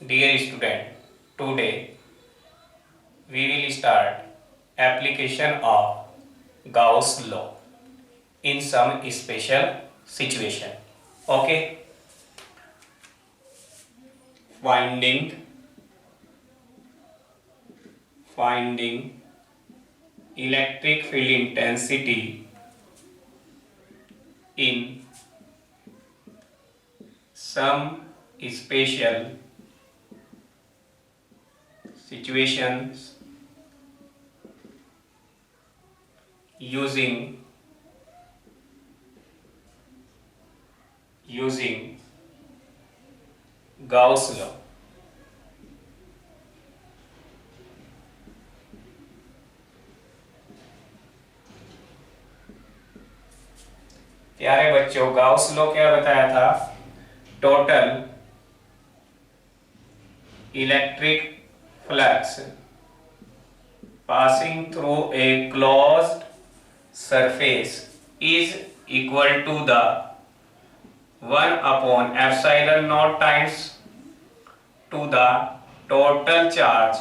Dear student, today we will start application of Gauss law in some special situation. Okay, finding electric field intensity in some special situations using Gauss law. प्यारे बच्चों, Gauss law क्या बताया था? Total electric flux passing through a closed surface is equal to the 1 upon epsilon naught times to the total charge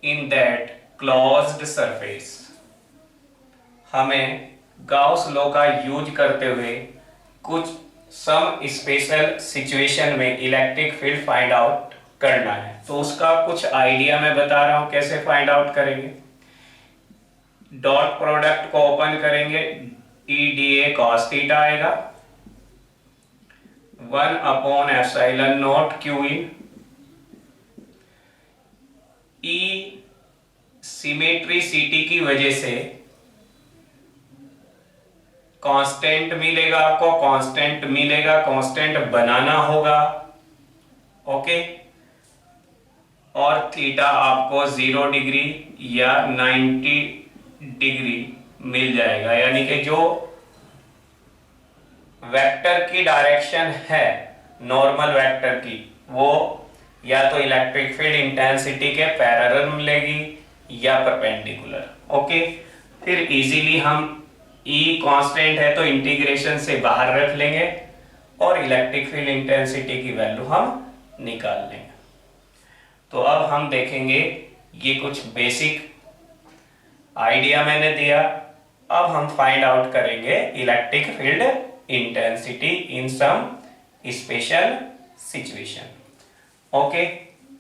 in that closed surface. हमें Gauss law का use करते हुए कुछ सम स्पेशल सिचुएशन में electric field find out करना है। तो उसका कुछ आइडिया मैं बता रहा हूं कैसे फाइंड आउट करेंगे। डॉट प्रोडक्ट को ओपन करेंगे, E D A cos theta आएगा, 1 upon epsilon naught Q in. E symmetricity की वजह से कांस्टेंट मिलेगा, आपको कांस्टेंट मिलेगा, कांस्टेंट बनाना होगा। ओके, और थीटा आपको 0 डिग्री या 90 डिग्री मिल जाएगा, यानी कि जो वेक्टर की डायरेक्शन है नॉर्मल वेक्टर की, वो या तो इलेक्ट्रिक फील्ड इंटेंसिटी के पैरेलल मिलेगी या परपेंडिकुलर। ओके, फिर इजीली हम E कांस्टेंट है तो इंटीग्रेशन से बाहर रख लेंगे और इलेक्ट्रिक फील्ड इंटेंसिटी की वैल्यू हम निकाल लेंगे। तो अब हम देखेंगे, ये कुछ बेसिक आइडिया मैंने दिया। अब हम फाइंड आउट करेंगे electric field intensity in some special situation. Okay,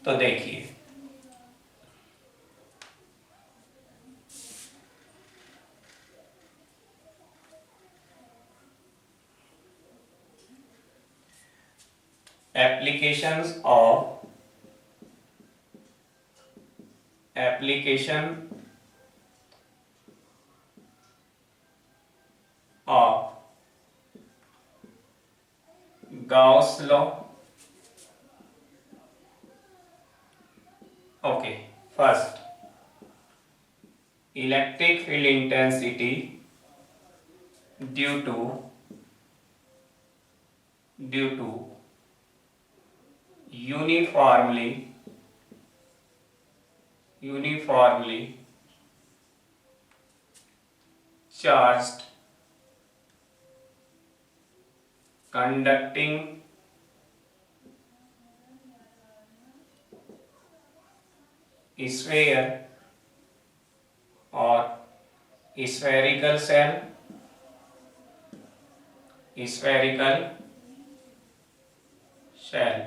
तो देखिए, application of Gauss law. Okay, first, electric field intensity due to uniformly charged conducting sphere or spherical shell,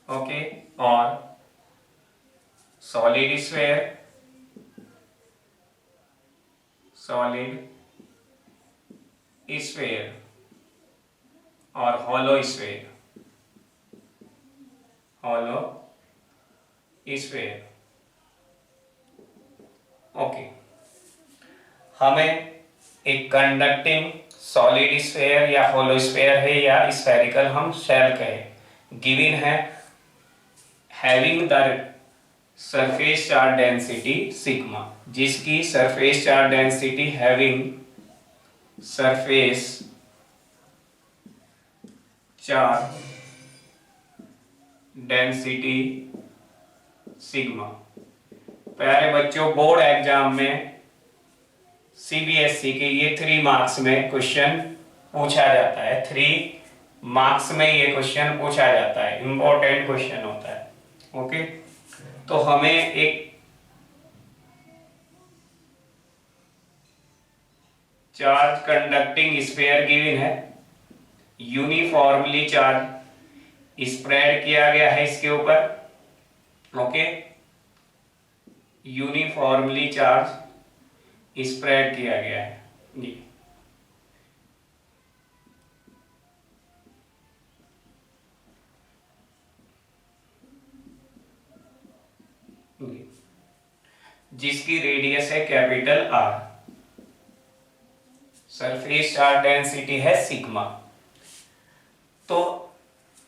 okay, or solid sphere, और hollow sphere, okay. हमें एक conducting solid sphere या होलो sphere है या spherical हम shell कहें, given है having the surface charge density sigma, जिसकी surface charge density having surface charge density sigma. प्यारे बच्चों, बोर्ड एग्जाम में सीबीएसई के ये 3 मार्क्स में क्वेश्चन पूछा जाता है। 3 मार्क्स में ये क्वेश्चन पूछा जाता है, इंपॉर्टेंट क्वेश्चन होता है। ओके, तो हमें एक चार्ज कंडक्टिंग स्फीयर गिवन है, यूनिफॉर्मली चार्ज स्प्रेड किया गया है इसके ऊपर। ओके, यूनिफॉर्मली चार्ज स्प्रेड किया गया है जी। जिसकी रेडियस है capital R, surface charge density है सिग्मा। तो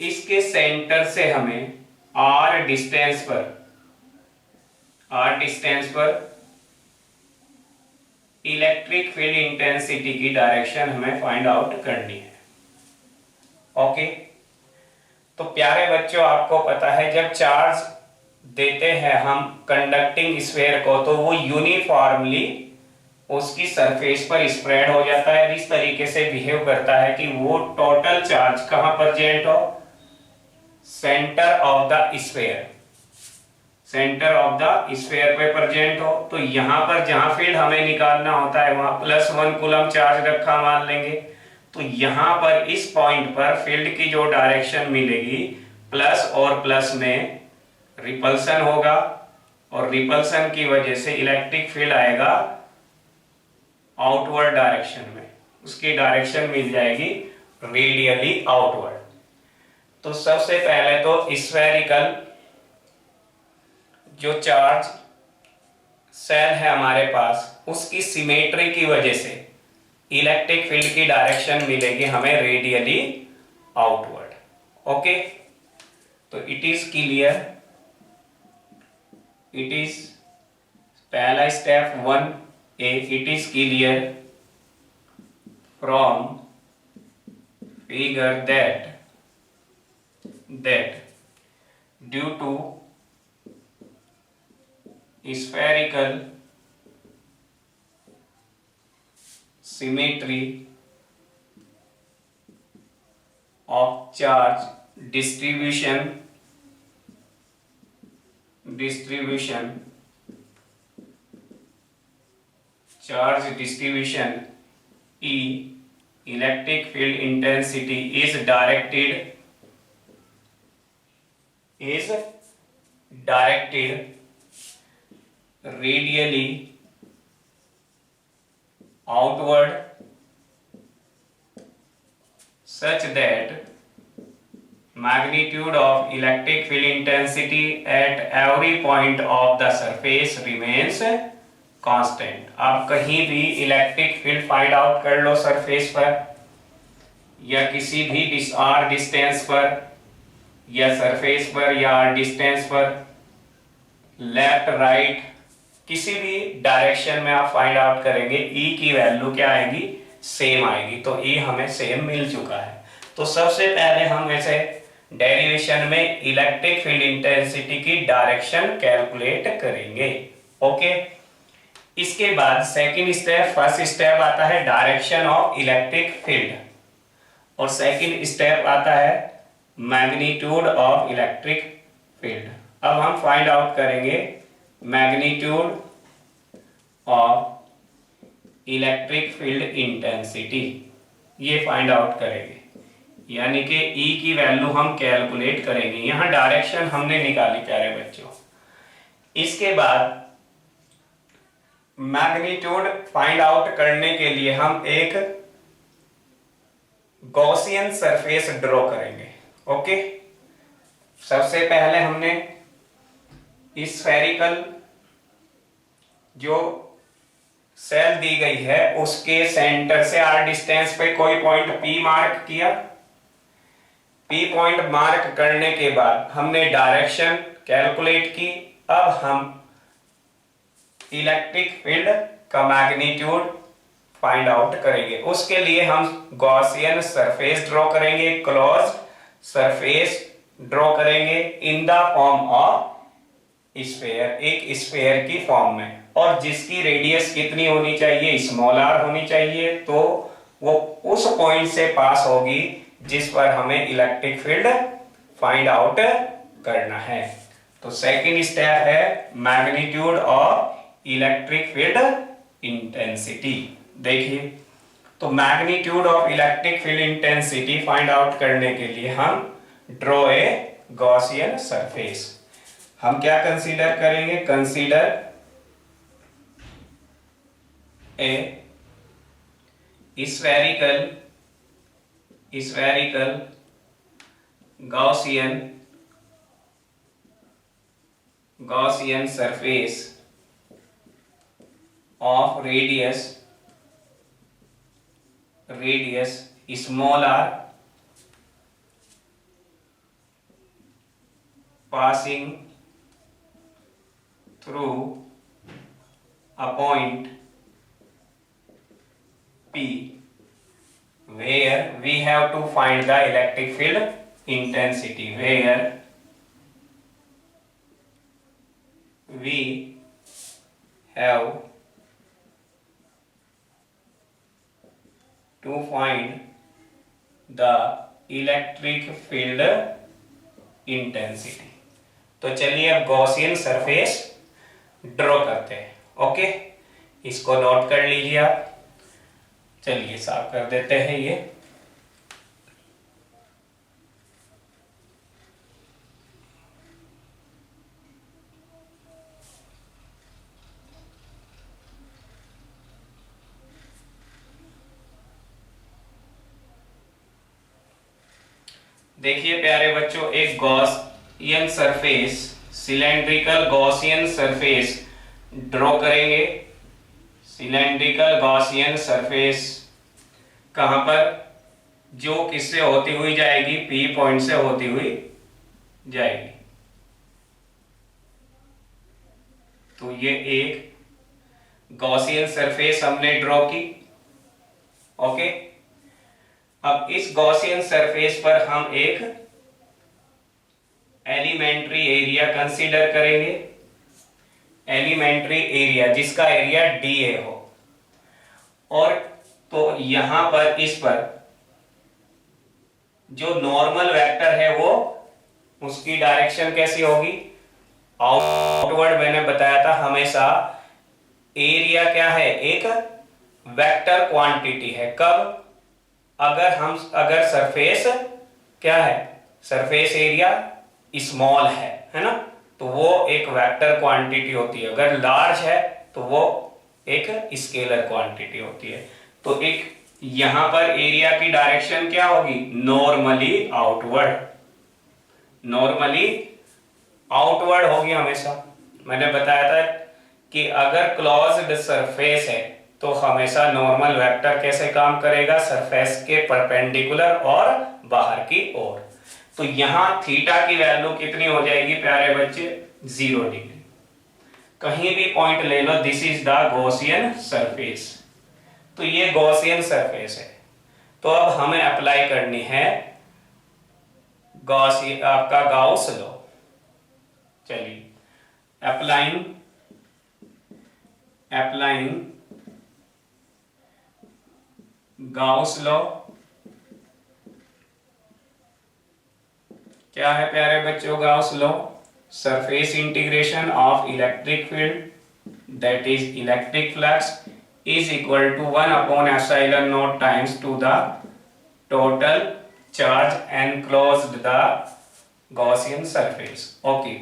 इसके सेंटर से हमें आर डिस्टेंस पर इलेक्ट्रिक फील्ड इंटेंसिटी की डायरेक्शन हमें फाइंड आउट करनी है। ओके, तो प्यारे बच्चों, आपको पता है जब चार्ज देते हैं हम कंडक्टिंग स्फीयर को तो वो यूनिफॉर्मली उसकी सरफेस पर स्प्रेड हो जाता है, इस तरीके से बिहेव करता है कि वो टोटल चार्ज कहां प्रेजेंट हो, centre of the sphere, centre of the sphere पे प्रेजेंट हो। तो यहां पर जहां फील्ड हमें निकालना होता है वहां +1 कूलम चार्ज रखा मान लेंगे। तो यहां पर इस पॉइंट पर फील्ड की जो डायरेक्शन मिलेगी, प्लस और प्लस में रिपल्सन होगा और रिपल्सन की वजह से इलेक्ट्रिक फील्ड आएगा आउटवर्ड डायरेक्शन में, उसकी डायरेक्शन मिल जाएगी रेडियली आउटवर्ड। तो सबसे पहले तो स्फेरिकल जो चार्ज सेल है हमारे पास, उसकी सिमेट्री की वजह से इलेक्ट्रिक फील्ड की डायरेक्शन मिलेगी हमें रेडियली आउटवर्ड। ओके, तो it is clear, it is पहला step 1A, it is clear from figure that due to spherical symmetry of charge distribution charge distribution E, electric field intensity is directed radially outward such that magnitude of electric field intensity at every point of the surface remains constant। आप कहीं भी electric field find out कर लो surface पर या किसी भी are distance पर या सरफेस पर या आर डिस्टेंस पर, लेफ्ट राइट किसी भी डायरेक्शन में आप फाइंड आउट करेंगे, ई की वैल्यू क्या आएगी, सेम आएगी। तो ई हमें सेम मिल चुका है। तो सबसे पहले हम ऐसे डेरिवेशन में इलेक्ट्रिक फील्ड इंटेंसिटी की डायरेक्शन कैलकुलेट करेंगे। ओके, इसके बाद सेकंड स्टेप, फर्स्ट स्टेप आता है डायरेक्शन ऑफ इलेक्ट्रिक फील्ड और सेकंड स्टेप आता है मैग्नीट्यूड ऑफ इलेक्ट्रिक फील्ड। अब हम फाइंड आउट करेंगे magnitude of electric field intensity, ये फाइंड आउट करेंगे, यानी कि E की वैल्यू हम कैलकुलेट करेंगे। यहां डायरेक्शन हमने निकाली प्यारे बच्चों। इसके बाद मैग्नीट्यूड फाइंड आउट करने के लिए हम एक गॉसियन सरफेस ड्रॉ करेंगे। ओके, सबसे पहले हमने स्फेरिकल जो सेल दी गई है उसके सेंटर से आर डिस्टेंस पे कोई पॉइंट P मार्क किया। P पॉइंट मार्क करने के बाद हमने डायरेक्शन कैलकुलेट की। अब हम इलेक्ट्रिक फील्ड का मैग्नीट्यूड फाइंड आउट करेंगे। उसके लिए हम गॉसियन सरफेस ड्रॉ करेंगे, क्लोज सरफेस ड्रॉ करेंगे in the form of sphere, एक स्फीयर की फॉर्म में, और जिसकी रेडियस कितनी होनी चाहिए, स्मॉल r होनी चाहिए। तो वो उस पॉइंट से पास होगी जिस पर हमें इलेक्ट्रिक फील्ड फाइंड आउट करना है। तो सेकंड स्टेप है magnitude of electric field intensity. देखिए, तो magnitude of electric field intensity find out करने के लिए हम ड्रॉ ए गॉसियन सरफेस। हम क्या कंसीडर करेंगे? Consider a spherical Gaussian surface of radius small r passing through a point P where we have to find the electric field intensity, where we have to find the electric field intensity। तो चलिए अब Gaussian surface draw करते हैं। Okay, इसको note कर लीजिए आप। चलिए साफ कर देते हैं ये। देखिए प्यारे बच्चों, एक Gaussian surface, cylindrical Gaussian surface draw करेंगे। सिलेंड्रिकल गॉसियन सरफेस कहां पर? जो किससे होती हुई जाएगी? पी पॉइंट से होती हुई जाएगी। तो ये एक गॉसियन सरफेस हमने ड्रॉ की। ओके, अब इस गॉसियन सरफेस पर हम एक एलिमेंट्री एरिया कंसीडर करेंगे। एलिमेंट्री एरिया जिसका एरिया dA हो, और तो यहां पर इस पर जो नॉर्मल वेक्टर है वो उसकी डायरेक्शन कैसी होगी? आउटवर्ड। मैंने बताया था हमेशा एरिया क्या है? एक वेक्टर क्वांटिटी है। कब? अगर सरफेस क्या है? सरफेस एरिया स्मॉल है ना, तो वो एक वेक्टर क्वांटिटी होती है। अगर लार्ज है तो वो एक स्केलर क्वांटिटी होती है। तो एक यहां पर एरिया की डायरेक्शन क्या होगी? Normally outward. नॉर्मली आउटवर्ड होगी हमेशा। मैंने बताया था कि अगर क्लोज्ड सरफेस है तो हमेशा नॉर्मल वेक्टर कैसे काम करेगा? सरफेस के परपेंडिकुलर और बाहर की ओर। तो यहां थीटा की वैल्यू कितनी हो जाएगी प्यारे बच्चे? 0 डिग्री। कहीं भी पॉइंट ले लो, this is the Gaussian surface. तो ये गॉसियन सरफेस है। तो अब हमें अप्लाई करनी है आपका गाउस लॉ। चलिए, अप्लाइंग गाउस लॉ। क्या है प्यारे बच्चों Gauss law? Surface integration of electric field that is electric flux is equal to 1 upon epsilon naught times to the total charge enclosed the Gaussian surface। Okay,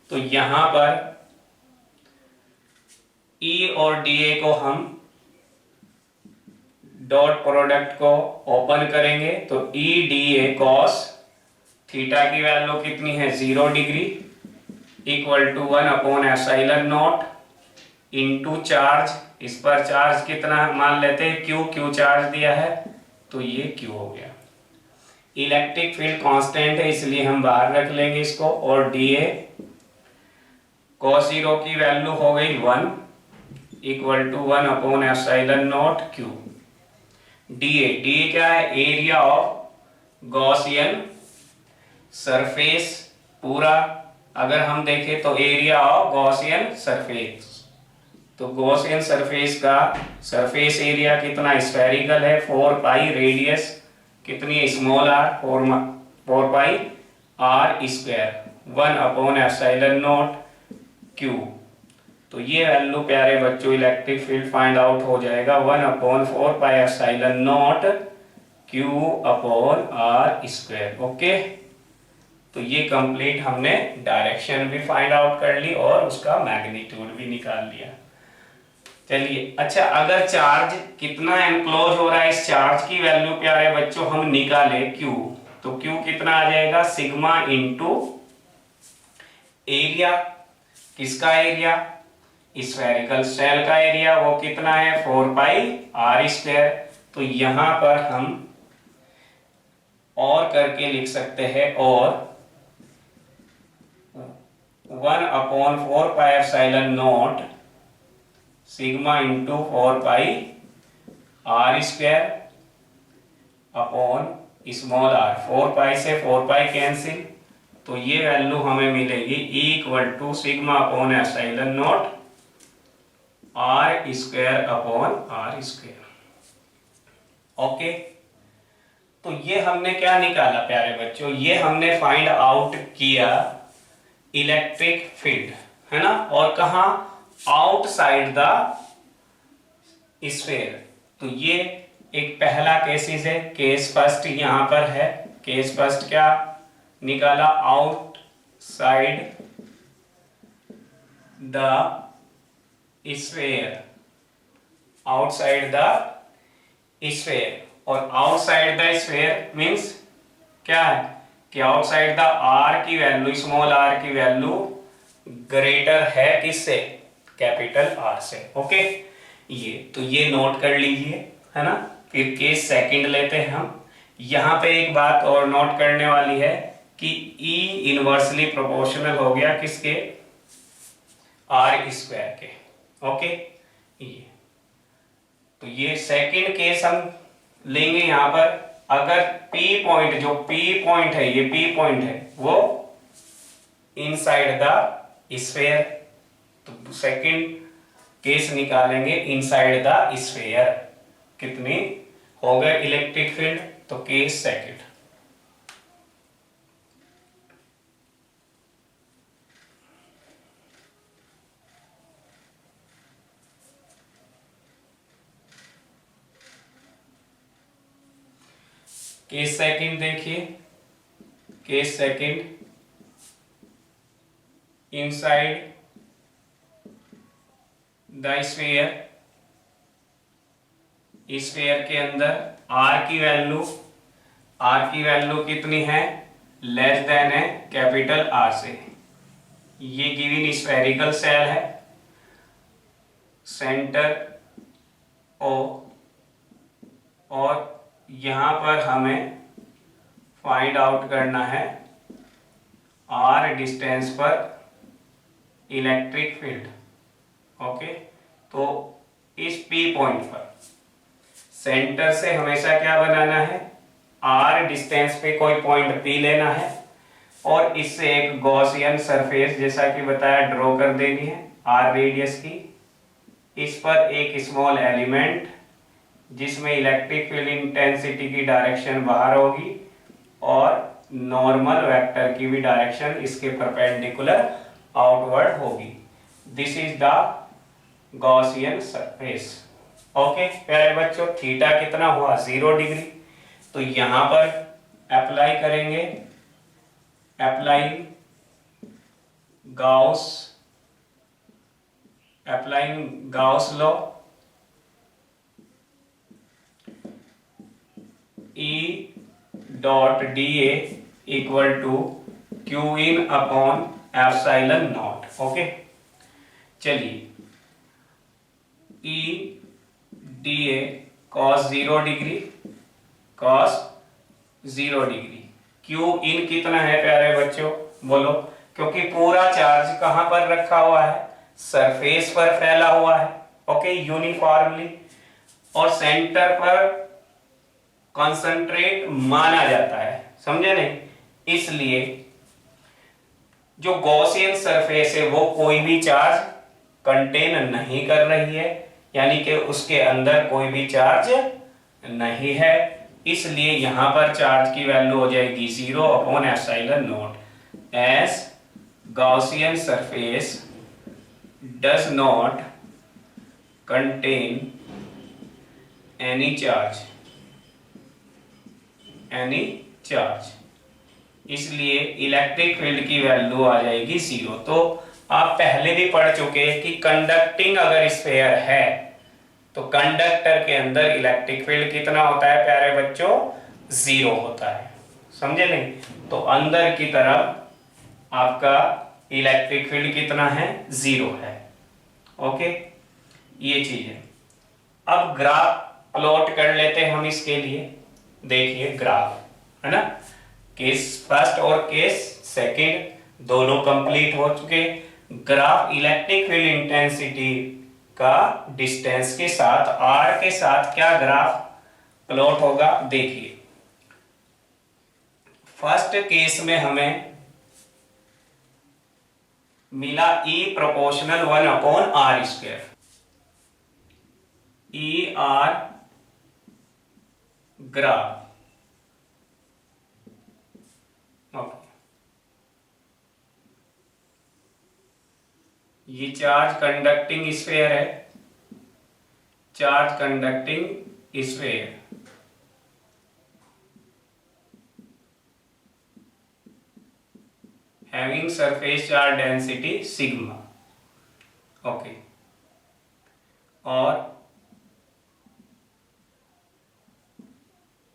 तो यहां पर E और dA को हम डॉट प्रोडक्ट को open करेंगे। तो E dA cos theta की वैल्यू कितनी है? 0 degree equal to 1 upon epsilon naught into charge. इस पर चार्ज कितना मान लेते हैं? क्यू चार्ज दिया है तो ये क्यू हो गया। इलेक्ट्रिक फील्ड कांस्टेंट है इसलिए हम बाहर रख लेंगे इसको। और dA cos 0 की वैल्यू हो गई 1 equal to 1 upon epsilon naught Q. dA क्या है? एरिया ऑफ गॉसियन सरफेस पूरा। अगर हम देखें तो एरिया ऑफ गॉसियन सरफेस, तो गॉसियन सरफेस का सरफेस एरिया कितना? स्फेरिकल है 4 पाई रेडियस कितनी, small R, 4 pi R square 1/ε0 Q. तो ये वैल्यू प्यारे बच्चों इलेक्ट्रिक फील्ड फाइंड आउट हो जाएगा 1/4 पाई ε0 Q/r²। ओके, तो ये कंप्लीट हमने डायरेक्शन भी फाइंड आउट कर ली और उसका मैग्नीट्यूड भी निकाल लिया। चलिए, अच्छा अगर चार्ज कितना एनक्लोज हो रहा है, इस चार्ज की वैल्यू प्यारे बच्चों हम निकाले Q, तो Q कितना आ जाएगा, सिग्मा इंटू एरिया। किसका एरिया, स्फेरिकल शेल का एरिया, वो कितना है 4 पाई r²। तो यहां पर हम और करके लिख सकते हैं, और 1/4 पाई ε0 सिग्मा इंटू 4 पाई r² अपॉन स्मॉल r। 4 पाई से 4 पाई कैंसिल, तो ये वैल्यू हमें मिलेगी equal sigma upon ε0 r²/r²। Okay, तो ये हमने क्या निकाला प्यारे बच्चों, ये हमने फाइंड आउट किया इलेक्ट्रिक फील्ड, है ना, और कहा आउटसाइड द स्फीयर। तो ये एक पहला केसेस है, केस फर्स्ट यहां पर है। केस फर्स्ट क्या निकाला, outside the sphere, outside the sphere. और आउटसाइड द स्फीयर मींस क्या है कि आउटसाइड द आर की वैल्यू, स्मॉल आर की वैल्यू ग्रेटर है किससे, कैपिटल आर से। ओके, ये नोट कर लीजिए, है ना। फिर केस सेकंड लेते हैं हम। यहां पे एक बात और नोट करने वाली है कि E इनवर्सली प्रोपोर्शनल हो गया किसके, r² के। ओके, तो ये सेकंड केस हम लेंगे। यहां पर अगर P पॉइंट, जो P पॉइंट है, ये P पॉइंट है, वो इनसाइड द स्फीयर, तो सेकंड केस निकालेंगे इनसाइड द स्फीयर। कितनी हो गए इलेक्ट्रिक फील्ड, तो केस सेकंड। केस सेकंड देखिए, case second inside the sphere, sphere के अंदर r की वैल्यू कितनी है, लेस देन है कैपिटल R से। ये गिवन स्फेरिकल शेल है, सेंटर O, और यहां पर हमें फाइंड आउट करना है r डिस्टेंस पर इलेक्ट्रिक फील्ड। ओके, तो इस P पॉइंट पर सेंटर से हमेशा क्या बनाना है, r डिस्टेंस पे कोई पॉइंट P लेना है, और इससे एक गॉसियन सरफेस जैसा कि बताया ड्रॉ कर देनी है r रेडियस की। इस पर एक स्मॉल एलिमेंट जिसमें इलेक्ट्रिक फील्ड इंटेंसिटी की डायरेक्शन बाहर होगी और नॉर्मल वेक्टर की भी डायरेक्शन इसके परपेंडिकुलर आउटवर्ड होगी। This is the Gaussian surface. Okay प्यारे बच्चों, थीटा कितना हुआ 0 डिग्री। तो यहां पर अप्लाई करेंगे, applying Gauss law, E dot dA equal to Q in upon epsilon naught. Okay, चलिए E dA cos 0 degree, cos 0 degree. Q in कितना है प्यारे बच्चों, बोलो, क्योंकि पूरा चार्ज कहां पर रखा हुआ है, सरफेस पर फैला हुआ है। ओके, यूनिफॉर्मली, और सेंटर पर कंसंट्रेट माना जाता है, समझे नहीं। इसलिए जो गॉसियन सरफेस है वो कोई भी चार्ज कंटेन नहीं कर रही है, यानी कि उसके अंदर कोई भी चार्ज नहीं है। इसलिए यहां पर चार्ज की वैल्यू हो जाएगी 0 upon epsilon naught as Gaussian surface does not contain any charge, इसलिए इलेक्ट्रिक फील्ड की वैल्यू आ जाएगी 0। तो आप पहले भी पढ़ चुके हैं कि कंडक्टिंग अगर स्फीयर है तो कंडक्टर के अंदर इलेक्ट्रिक फील्ड कितना होता है प्यारे बच्चों? 0 होता है, समझे नहीं? तो अंदर की तरफ आपका इलेक्ट्रिक फील्ड कितना है? 0 है। ओके, ये चीज है। अब ग्राफ प्लॉट कर लेते हैं हम इसके लिए। देखिए ग्राफ है ना, केस फर्स्ट और केस सेकंड दोनों कंप्लीट हो चुके। ग्राफ इलेक्ट्रिक फील्ड इंटेंसिटी का डिस्टेंस के साथ आर के साथ क्या ग्राफ प्लॉट होगा? देखिए फर्स्ट केस में हमें मिला E proportional 1 upon R square, E R graph. ये चार्ज कंडक्टिंग स्फीयर है, charge conducting sphere. Having surface charge density sigma. Okay, और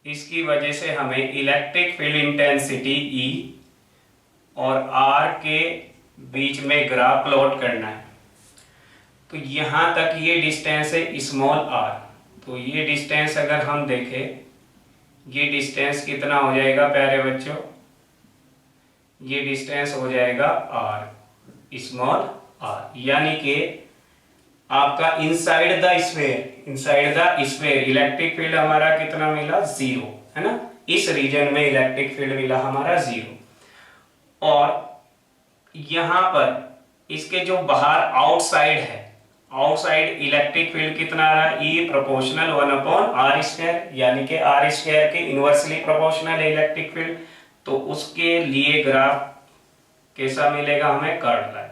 इसकी वजह से हमें इलेक्ट्रिक फील्ड इंटेंसिटी E और R के बीच में ग्राफ प्लॉट करना है। तो यहां तक ये डिस्टेंस है स्मॉल r, तो ये डिस्टेंस अगर हम देखें, ये डिस्टेंस कितना हो जाएगा प्यारे बच्चों? ये डिस्टेंस हो जाएगा r, स्मॉल r, यानी कि आपका inside the sphere electric field हमारा कितना मिला? 0, है ना? इस रीजन में इलेक्ट्रिक फील्ड मिला हमारा 0। और यहां पर इसके जो बाहर आउटसाइड है, आउटसाइड इलेक्ट्रिक फील्ड कितना आ रहा है? E proportional 1 upon R square, यानी कि आर स्क्वायर के इनवर्सली प्रोपोर्शनल है इलेक्ट्रिक फील्ड। तो उसके लिए ग्राफ कैसा मिलेगा हमें? Curve line.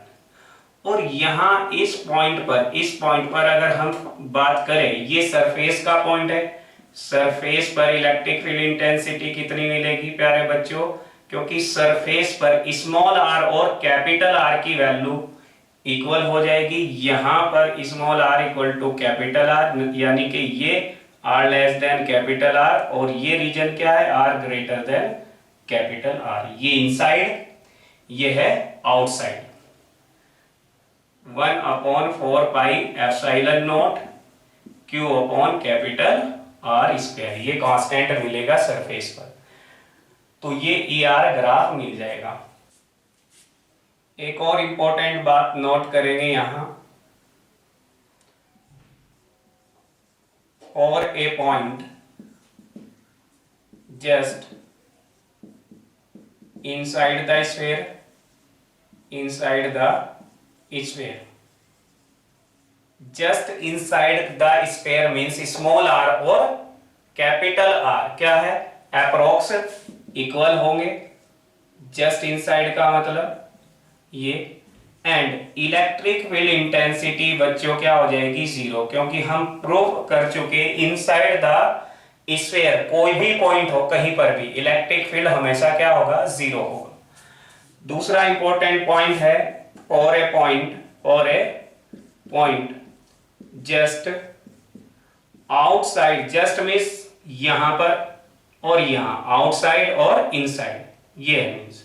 और यहां इस पॉइंट पर अगर हम बात करें, ये सरफेस का पॉइंट है, सरफेस पर इलेक्ट्रिक फील्ड इंटेंसिटी कितनी मिलेगी प्यारे बच्चों? क्योंकि सरफेस पर स्मॉल r और कैपिटल R की वैल्यू इक्वल हो जाएगी। यहां पर small r equal to capital R, यानी कि ये r less than capital R, और ये रीजन क्या है? r greater than capital R। ये इनसाइड, ये है outside. 1 upon 4 pi epsilon naught Q upon capital R square, ये कांस्टेंट मिलेगा सरफेस पर। तो ये ER ग्राफ मिल जाएगा। एक और इंपॉर्टेंट बात नोट करेंगे यहां, for a point just inside the sphere, just inside the sphere means small r और कैपिटल R क्या है? अप्रोक्स इक्वल होंगे। जस्ट इनसाइड का मतलब ये, एंड इलेक्ट्रिक फील्ड इंटेंसिटी बच्चों क्या हो जाएगी? 0, क्योंकि हम प्रूव कर चुके इनसाइड द स्फीयर कोई भी पॉइंट हो, कहीं पर भी इलेक्ट्रिक फील्ड हमेशा क्या होगा? 0 होगा। दूसरा इंपॉर्टेंट पॉइंट है, for a point just outside, just means यहां पर और यहां, आउटसाइड और इनसाइड, ये means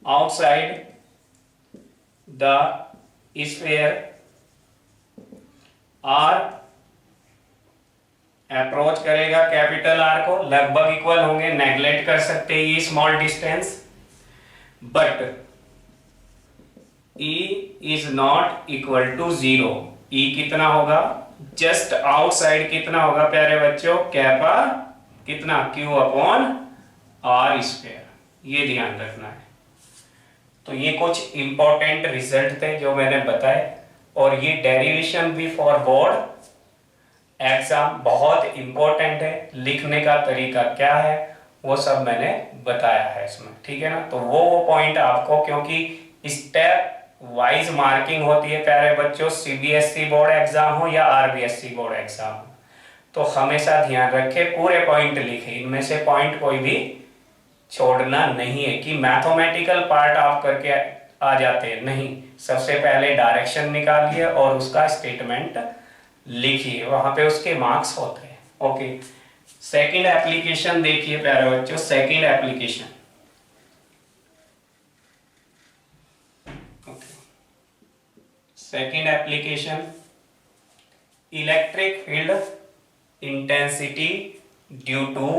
outside the sphere R approach करेगा कैपिटल R को, लगभग इक्वल होंगे, नेग्लेक्ट कर सकते हैं ये small distance, but E is not equal to 0। E कितना होगा? जस्ट आउटसाइड कितना होगा प्यारे बच्चों? कैपा कितना? Q अपॉन R स्क्वायर, ये ध्यान रखना है। तो ये कुछ इंपॉर्टेंट रिजल्ट थे जो मैंने बताए, और ये डेरिवेशन भी फॉर बोर्ड एग्जाम बहुत इंपॉर्टेंट है, लिखने का तरीका क्या है वो सब मैंने बताया है इसमें, ठीक है ना। तो वो पॉइंट आपको, क्योंकि स्टेप वाइज मार्किंग होती है प्यारे बच्चों, सीबीएसई बोर्ड एग्जाम हो या आरबीएसई बोर्ड एग्जाम हो, तो हमेशा ध्यान रखें पूरे पॉइंट लिखे, इनमें से पॉइंट कोई भी छोड़ना नहीं है कि मैथमेटिकल पार्ट आप करके आ जाते हैं, नहीं। सबसे पहले डायरेक्शन निकालिए और उसका स्टेटमेंट लिखिए, वहां पे उसके मार्क्स होते हैं। ओके, सेकंड एप्लीकेशन देखिए प्यारे बच्चों, second application. Second application, electric field intensity due to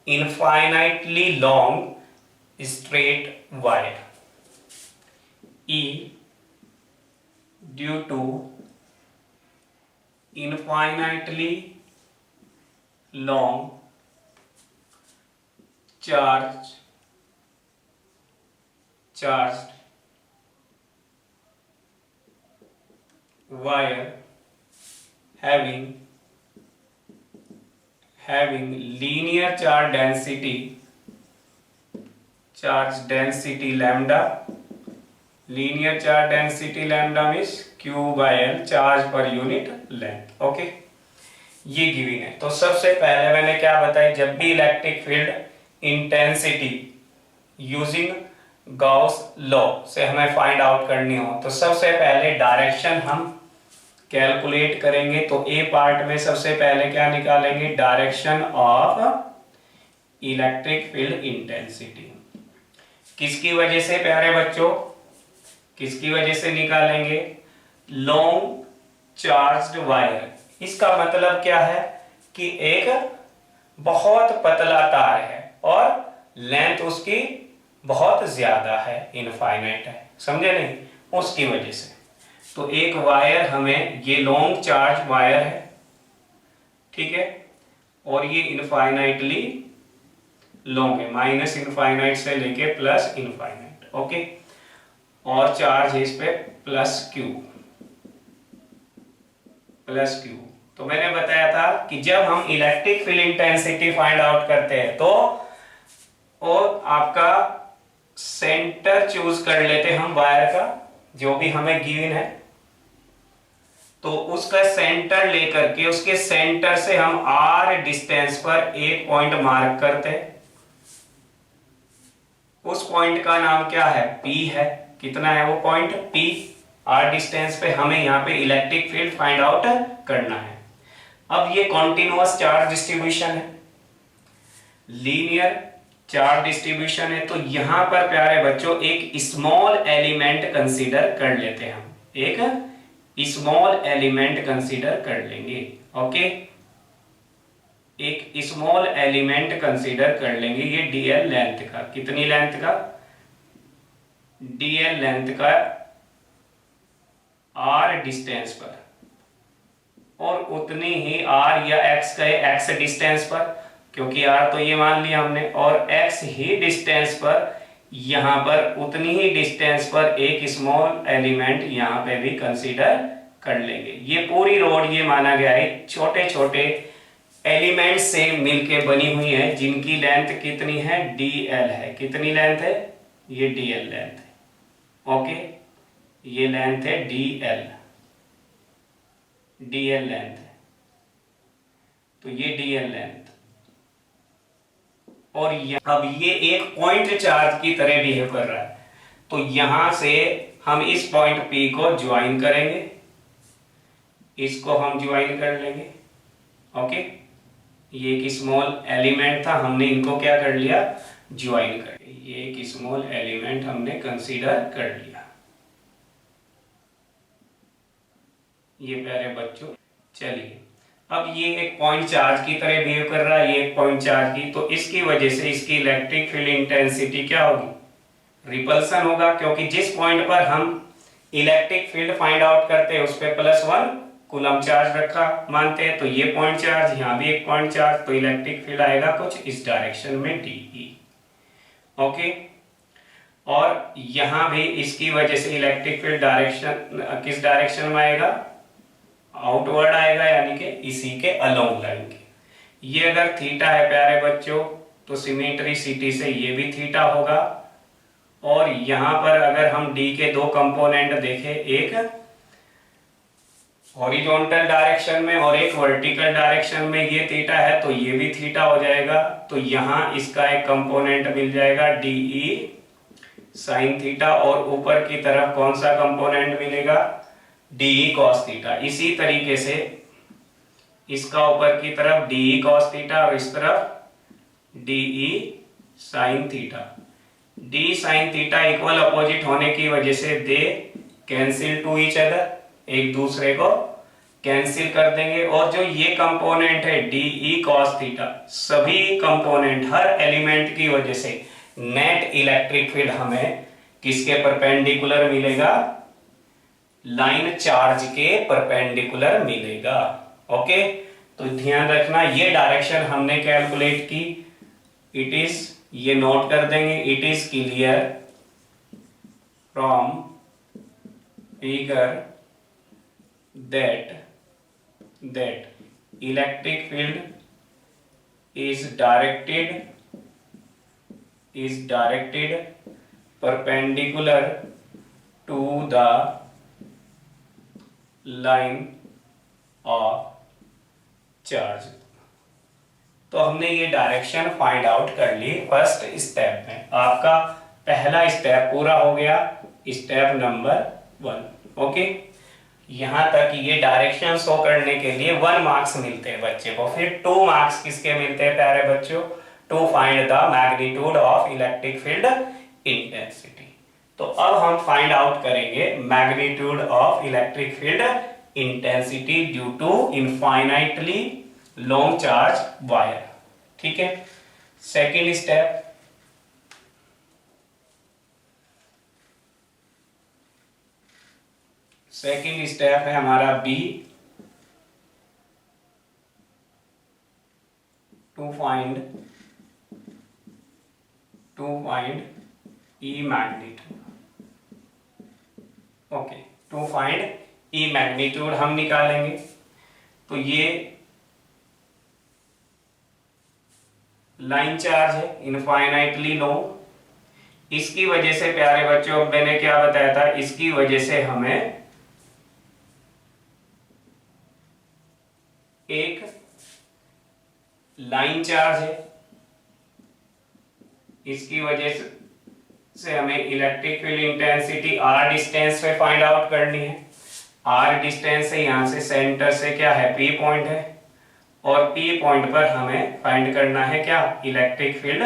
infinitely long straight wire, E due to infinitely long charged wire having linear charge density lambda, linear charge density lambda means Q by L, charge per unit length। Okay, ये given है। तो सबसे पहले मैंने क्या बताया, जब भी electric field intensity using Gauss law से हमें फाइंड आउट करनी हो, तो सबसे पहले डायरेक्शन हम कैलकुलेट करेंगे। तो ए पार्ट में सबसे पहले क्या निकालेंगे, direction of electric field intensity. किसकी वजह से प्यारे बच्चों, किसकी वजह से निकालेंगे, लॉन्ग चार्ज्ड वायर। इसका मतलब क्या है कि एक बहुत पतला तार है और लेंथ उसकी बहुत ज्यादा है, इनफाइनाइट है, समझे नहीं, उसकी वजह से। तो एक वायर हमें, ये लॉन्ग चार्ज वायर है, ठीक है, और ये इनफाइनाइटली लॉन्ग है, माइनस इनफाइनाइट से लेके प्लस इनफाइनाइट। ओके, और चार्ज है इस पे प्लस क्यू। तो मैंने बताया था कि जब हम electric field intensity find out करते हैं तो और आपका सेंटर चूज कर लेते हैं हम वायर का, जो भी हमें गिवन है, तो उसका सेंटर लेकर के उसके सेंटर से हम आर डिस्टेंस पर एक पॉइंट मार्क करते हैं। उस पॉइंट का नाम क्या है, पी है। कितना है वो पॉइंट, पी। आर डिस्टेंस पे हमें यहाँ पे इलेक्ट्रिक फील्ड फाइंड आउट करना है। अब ये कॉन्टिन्यूअस चार्ज डिस्ट्रीब्यूशन है, लीनियर चार्ज डिस्ट्रीब्यूशन है, तो यहां पर प्यारे बच्चों एक स्मॉल एलिमेंट कंसीडर कर लेते हैं हम, एक स्मॉल एलिमेंट कंसीडर कर लेंगे। ओके, एक स्मॉल एलिमेंट कंसीडर कर लेंगे, ये डीएल लेंथ का, कितनी लेंथ का, डीएल लेंथ का आर डिस्टेंस पर, और उतनी ही आर या एक्स का एक्स डिस्टेंस पर, क्योंकि आर तो ये मान लिया हमने, और एक्स ही डिस्टेंस पर, यहां पर उतनी ही डिस्टेंस पर एक स्मॉल एलिमेंट यहां पे भी कंसीडर कर लेंगे। ये पूरी रोड ये माना गया है छोटे छोटे एलिमेंट से मिलके बनी हुई है, जिनकी लेंथ कितनी है, डीएल है। कितनी लेंथ है, ये डीएल लेंथ है। ओके, ये लेंथ है डीएल, डीएल लेंथ है, तो ये डीएल लेंथ। और अब ये एक पॉइंट चार्ज की तरह बिहेव कर रहा है, तो यहां से हम इस पॉइंट P को ज्वाइन करेंगे, इसको हम ज्वाइन कर लेंगे। ओके, ये एक स्मॉल एलिमेंट था, हमने इनको क्या कर लिया, ज्वाइन कर लिया। ये एक स्मॉल एलिमेंट हमने कंसीडर कर लिया। ये प्यारे बच्चों, चलिए अब ये एक पॉइंट चार्ज की तरह बिहेव कर रहा है, ये एक पॉइंट चार्ज की, तो इसकी वजह से इसकी इलेक्ट्रिक फील्ड इंटेंसिटी क्या होगी, रिपल्सन होगा, क्योंकि जिस पॉइंट पर हम इलेक्ट्रिक फील्ड फाइंड आउट करते हैं उस पे +1 कूलम चार्ज रखा मानते हैं, तो ये पॉइंट चार्ज, यहाँ भी एक पॉइंट चार्ज, तो इलेक्ट्रिक फील्ड आएगा कुछ इस डायरेक्शन में डी। ओके, और यहां भी इसकी वजह से इलेक्ट्रिक फील्ड डायरेक्शन किस डायरेक्शन में आएगा, आउटवर्ड आएगा यानी कि इसी के अलोंग लाइन के। ये अगर थीटा है प्यारे बच्चों तो सिमेट्रिसिटी से ये भी थीटा होगा। और यहां पर अगर हम डी के दो कंपोनेंट देखें, एक हॉरिजॉन्टल डायरेक्शन में और एक वर्टिकल डायरेक्शन में, ये थीटा है तो ये भी थीटा हो जाएगा। तो यहां इसका एक कंपोनेंट मिल जाएगा डी ई साइन थीटा, और ऊपर की तरफ कौन सा कंपोनेंट मिलेगा, डी ई कॉस थीटा। इसी तरीके से इसका ऊपर की तरफ डी ई कॉस थीटा और इस तरफ D E sine theta. D sine theta equal opposite होने की वजह से दे कैंसिल टू ईच अदर, एक दूसरे को कैंसिल कर देंगे। और जो ये कंपोनेंट है डी ई कॉस थीटा, सभी कंपोनेंट हर एलिमेंट की वजह से नेट इलेक्ट्रिक फील्ड हमें किसके परपेंडिकुलर मिलेगा, लाइन चार्ज के परपेंडिकुलर मिलेगा। ओके, तो ध्यान रखना ये डायरेक्शन हमने कैलकुलेट की, इट इज, ये नोट कर देंगे, it is clear from figure that electric field is directed perpendicular to the line of charge। तो हमने ये डायरेक्शन फाइंड आउट कर ली फर्स्ट स्टेप में। आपका पहला स्टेप पूरा हो गया, स्टेप नंबर 1। ओके, यहां तक ये डायरेक्शन शो करने के लिए 1 मार्क्स मिलते हैं बच्चे को। फिर 2 मार्क्स किसके मिलते हैं प्यारे बच्चों, to find the magnitude of electric field intensity. तो अब हम फाइंड आउट करेंगे magnitude of electric field intensity due to infinitely long charge wire. ठीक है, सेकेंड स्टेप, सेकेंड स्टेप है हमारा B, to find E magnitude. Okay, to find E magnitude हम निकालेंगे। तो ये लाइन चार्ज है इनफाइनाइटली लॉन्ग, इसकी वजह से प्यारे बच्चों मैंने क्या बताया था, इसकी वजह से हमें एक लाइन चार्ज है, इसकी वजह से हमें electric field intensity R distance पे फाइंड आउट करनी है। आर डिस्टेंस है यहां से, सेंटर से क्या है, पी पॉइंट है, और पी पॉइंट पर हमें फाइंड करना है क्या, electric field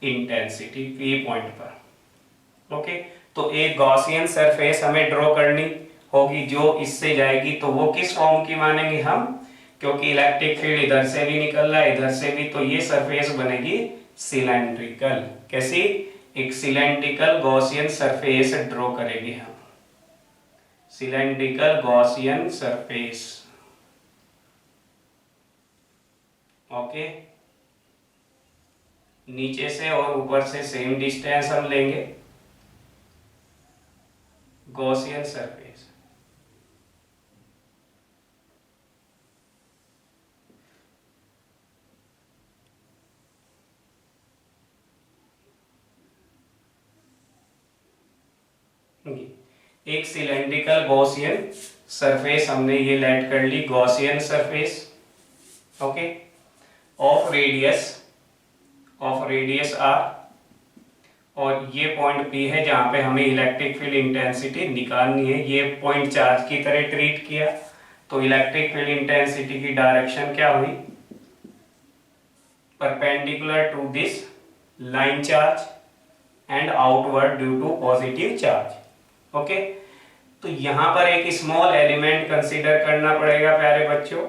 intensity P point पर। ओके, तो एक गॉसियन सरफेस हमें ड्रॉ करनी होगी जो इससे जाएगी। तो वो किस फॉर्म की मानेंगे हम, क्योंकि इलेक्ट्रिक फील्ड इधर से भी निकल रहा है इधर से भी, तो ये सरफेस बनेगी सिलेंड्रिकल। कैसी, एक सिलेंड्रिकल गॉसियन सरफेस ड्रॉ करेंगे हम, सिलेंड्रिकल गॉसियन सरफेस। ओके, नीचे से और ऊपर से सेम डिस्टेंस हम लेंगे, गॉसियन सरफेस। एक सिलेंड्रिकल गॉसियन सरफेस हमने ये लेट कर ली, Gaussian surface. Okay, of radius R, और ये पॉइंट पी है जहां पे हमें इलेक्ट्रिक फील्ड इंटेंसिटी निकालनी है। ये पॉइंट चार्ज की तरह ट्रीट किया, तो इलेक्ट्रिक फील्ड इंटेंसिटी की डायरेक्शन क्या हुई, perpendicular to this line charge and outward due to positive charge. Okay, तो यहां पर एक स्मॉल एलिमेंट कंसीडर करना पड़ेगा प्यारे बच्चों,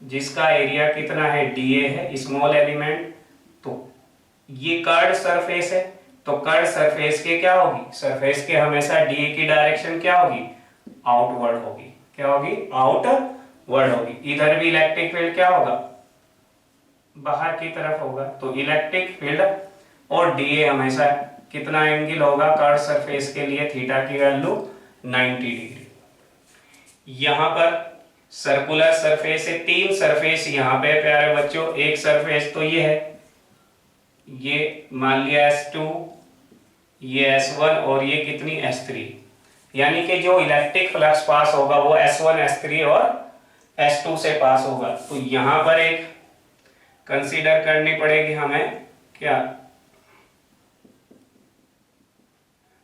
जिसका एरिया कितना है, डीए है, स्मॉल एलिमेंट। तो ये कर्ड सरफेस है, तो कर्ड सरफेस के क्या होगी, सरफेस के हमेशा डीए की डायरेक्शन क्या होगी, आउटवर्ड होगी। क्या होगी, आउटवर्ड होगी। इधर भी इलेक्ट्रिक फील्ड क्या होगा, बाहर की तरफ होगा। तो इलेक्ट्रिक फील्ड और डीए हमेशा कितना एंगल होगा, कर्व सरफेस के लिए थीटा की वैल्यू 90 डिग्री। यहां पर सर्कुलर सरफेस है, तीन सरफेस यहाँ पे प्यारे बच्चों। एक सरफेस तो ये है, ये मान लिया S2, ये S1 और ये कितनी S3। यानी कि जो इलेक्ट्रिक फ्लक्स पास होगा वो S1 S3 और S2 से पास होगा। तो यहां पर एक कंसीडर करनी पड़ेगी हमें, क्या,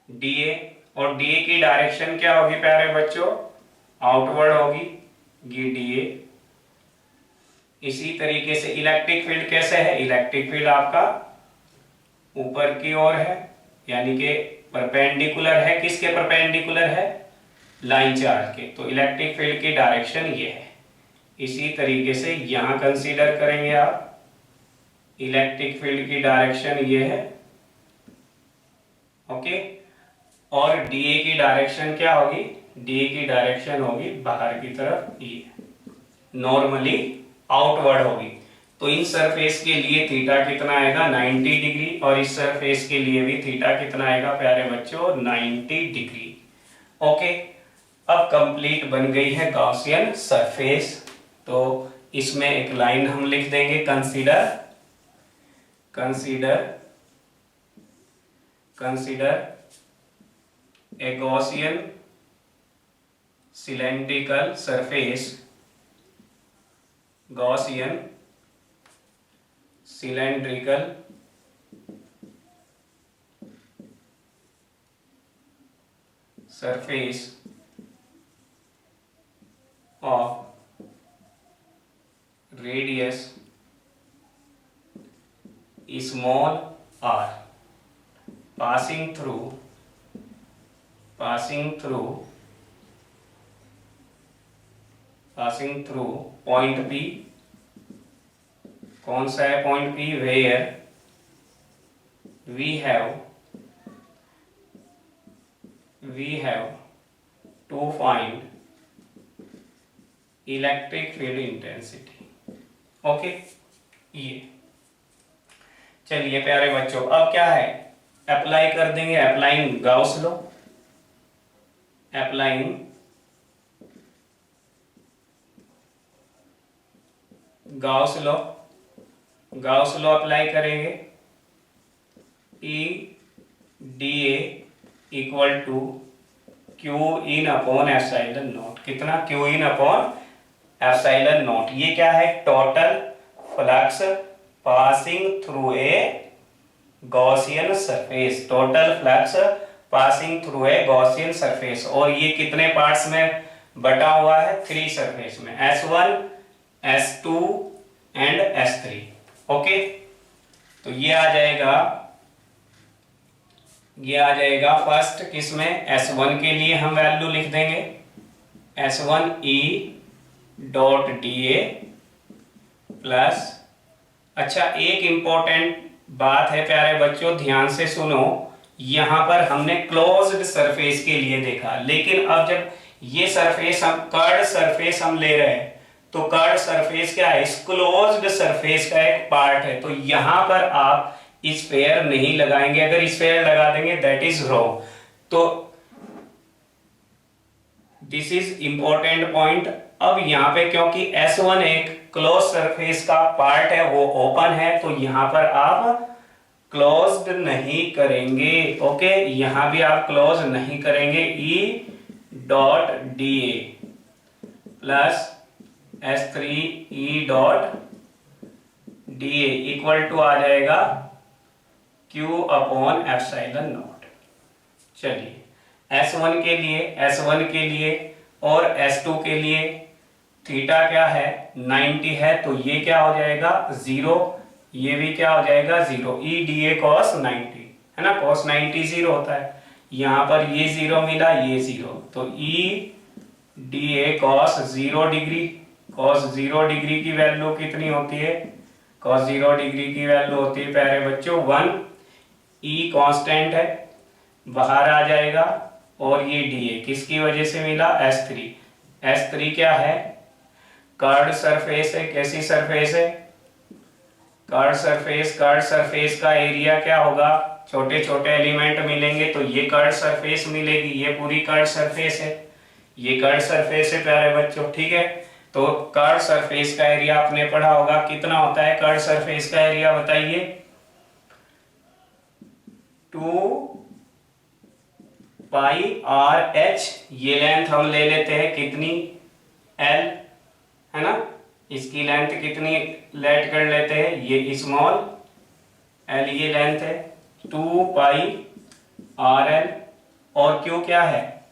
DA। और DA की डायरेक्शन क्या होगी प्यारे बच्चों, आउटवर्ड होगी, ये DA। इसी तरीके से इलेक्ट्रिक फील्ड कैसे है, इलेक्ट्रिक फील्ड आपका ऊपर की ओर है, यानी कि परपेंडिकुलर है। किसके परपेंडिकुलर है, लाइन चार्ज के। तो इलेक्ट्रिक फील्ड की डायरेक्शन ये है। इसी तरीके से यहां कंसीडर करेंगे आप, इलेक्ट्रिक फील्ड की डायरेक्शन ये है, ओके। और DA की डायरेक्शन क्या होगी, DA की डायरेक्शन होगी बाहर की तरफ, ये नॉर्मली आउटवर्ड होगी। तो इन सरफेस के लिए थीटा कितना आएगा, 90 डिग्री, और इस सरफेस के लिए भी थीटा कितना आएगा प्यारे बच्चों, 90 डिग्री। ओके, अब कंप्लीट बन गई है गॉसियन सरफेस। तो इसमें एक लाइन हम लिख देंगे, consider a Gaussian cylindrical surface, Gaussian cylindrical surface of radius small r passing through point P। कौन सा है point P, where we have to find electric field intensity। Okay, ये चलिए प्यारे बच्चों, अब क्या है, अप्लाई कर देंगे, applying Gauss law, Gauss law apply करेंगे। E DA equal to Q in upon epsilon naught. कितना, Q in upon epsilon naught. ये क्या है, total flux passing through a Gaussian surface, total flux passing through a Gaussian surface. और ये कितने parts में बटा हुआ है, 3 सरफेस में, S1 S2 and S3। Okay, तो ये आ जाएगा फर्स्ट किसमें, S1 के लिए हम वैल्यू लिख देंगे, S1 E dot DA plus. अच्छा, एक इंपॉर्टेंट बात है प्यारे बच्चों, ध्यान से सुनो, यहां पर हमने क्लोज्ड सरफेस के लिए देखा, लेकिन अब जब ये सरफेस हम कर्ड सरफेस हम ले रहे हैं, तो कर्ड सरफेस क्या है, क्लोज्ड सरफेस का एक पार्ट है। तो यहां पर आप स्फेयर नहीं लगाएंगे, अगर स्फेयर लगा देंगे दैट इज रॉन्ग। तो दिस इज इंपॉर्टेंट पॉइंट। अब यहाँ पे क्योंकि S1 एक क्लोज सरफेस का पार्ट है, वो ओपन है, तो यहां पर आप क्लोज्ड नहीं करेंगे। ओके, यहां भी आप क्लोज नहीं करेंगे। E dot DA plus S3 E dot DA equal to आ जाएगा Q अपॉन एप्सिलॉन नॉट। चलिए, S1 के लिए और S2 के लिए थीटा क्या है, 90 है, तो ये क्या हो जाएगा 0, ये भी क्या हो जाएगा 0। E DA cos 90 है ना, cos 90 0 होता है, यहां पर ये 0 मिला, ये 0, तो E DA cos 0 degree, cos 0 degree की वैल्यू कितनी होती है, cos 0 डिग्री की वैल्यू होती है प्यारे बच्चों 1। E कांस्टेंट है, बाहर आ जाएगा, और ये DA किसकी वजह से मिला, S3 क्या है, कर्ड सरफेस है। कैसी सरफेस है, कर्ड सरफेस का एरिया क्या होगा, छोटे छोटे एलिमेंट मिलेंगे, तो ये कर्ड सरफेस मिलेगी, ये पूरी कर्ड सरफेस है, ये कर्ड सरफेस है प्यारे बच्चों, ठीक है। तो कर्व सरफेस का एरिया आपने पढ़ा होगा, कितना होता है कर्व सरफेस का एरिया बताइए? 2πr(h), ये लेंथ हम ले लेते हैं कितनी, l, है ना, इसकी लेंथ कितनी लेट कर लेते हैं, ये स्मॉल l ये लेंथ है, 2πrl, और क्यू क्या है,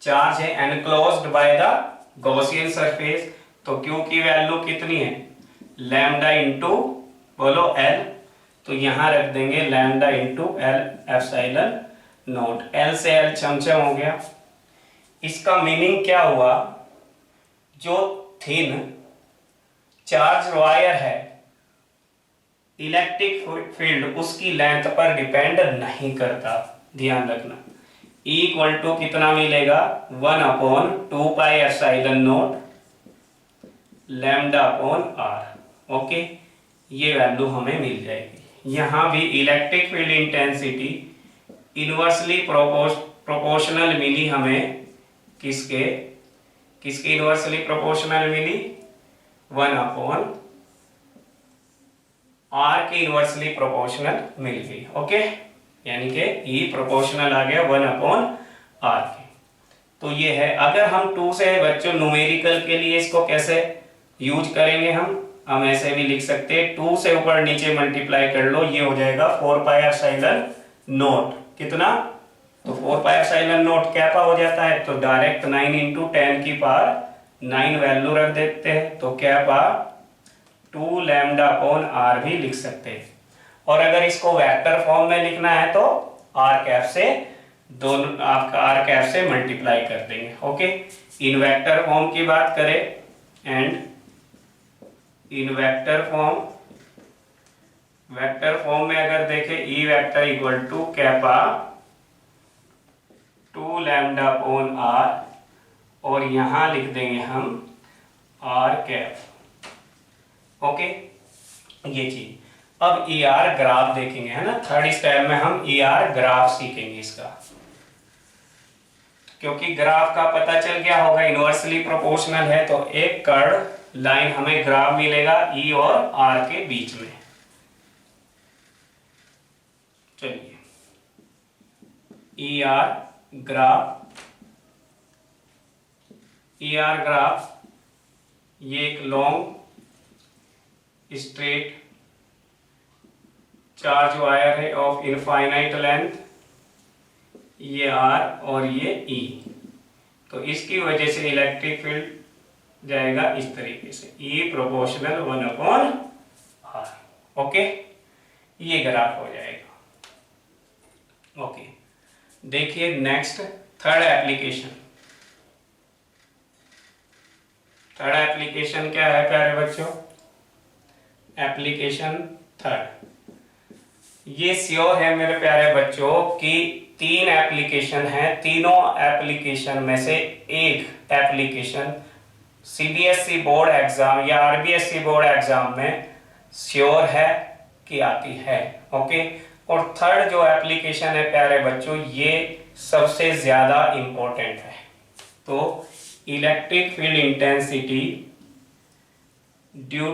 चार्ज है enclosed by the Gaussian surface, तो क्यू की वैल्यू कितनी है, लैम्डा इंटू बोलो l, तो यहां रख देंगे lambda into l epsilon not, l से l चमचम हो गया। इसका मीनिंग क्या हुआ, जो थिन चार्ज वायर है इलेक्ट्रिक फील्ड उसकी लेंथ पर डिपेंड नहीं करता, ध्यान रखना। E इक्वल टू कितना मिलेगा, 1/2πε0 लैम्डा अपॉन r, ओके, ये वैल्यू हमें मिल जाएगी। यहां भी electric field intensity inversely proportional मिली हमें, किसके इनवर्सली प्रोपोर्शनल मिली, 1/r के इनवर्सली प्रोपोर्शनल मिल गई, ओके, यानी कि E प्रोपोर्शनल आ गया 1/r के। तो ये है, अगर हम 2 से बच्चों न्यूमेरिकल के लिए इसको कैसे यूज करेंगे, हम ऐसे भी लिख सकते हैं, 2 से ऊपर नीचे मल्टीप्लाई कर लो, ये हो जाएगा 4πε0, कितना, तो 4πε0 कैपा हो जाता है, तो डायरेक्ट 9 × 10⁹ वैल्यू रख देते हैं, तो कैपा 2 लैम्डा अपॉन r भी लिख सकते हैं। और अगर इसको वेक्टर फॉर्म में लिखना है तो r कैप से दोनों आपका r कैप से मल्टीप्लाई कर देंगे, ओके। इन वेक्टर फॉर्म की बात करें, एंड इन वेक्टर फॉर्म में अगर देखें, E vector equal to kappa 2 lambda upon r, और यहां लिख देंगे हम r कैप, ओके, ये चीज। अब ER ग्राफ देखेंगे, है ना, थर्ड स्टेप में हम ER ग्राफ सीखेंगे इसका, क्योंकि ग्राफ का पता चल गया होगा इनवर्सली प्रोपोर्शनल है, तो एक कर्व लाइन हमें ग्राफ मिलेगा E और R के बीच में। चलिए ER ग्राफ, ये एक लॉन्ग स्ट्रेट चार्ज वायर है ऑफ इनफाइनाइट लेंथ, ये R और ये E, तो इसकी वजह से इलेक्ट्रिक फील्ड जाएगा इस तरीके से, E प्रोपोर्शनल 1/r, ओके, ये ग्राफ हो जाएगा, ओके। देखिए नेक्स्ट थर्ड एप्लीकेशन क्या है प्यारे बच्चों, एप्लीकेशन थर्ड, ये श्योर है मेरे प्यारे बच्चों कि 3 एप्लीकेशन है, तीनों एप्लीकेशन में से एक एप्लीकेशन CBSE बोर्ड एग्जाम या RBSE बोर्ड एग्जाम में श्योर है कि आती है, ओके। और थर्ड जो एप्लीकेशन है प्यारे बच्चों, ये सबसे ज्यादा इंपॉर्टेंट है, तो electric field intensity due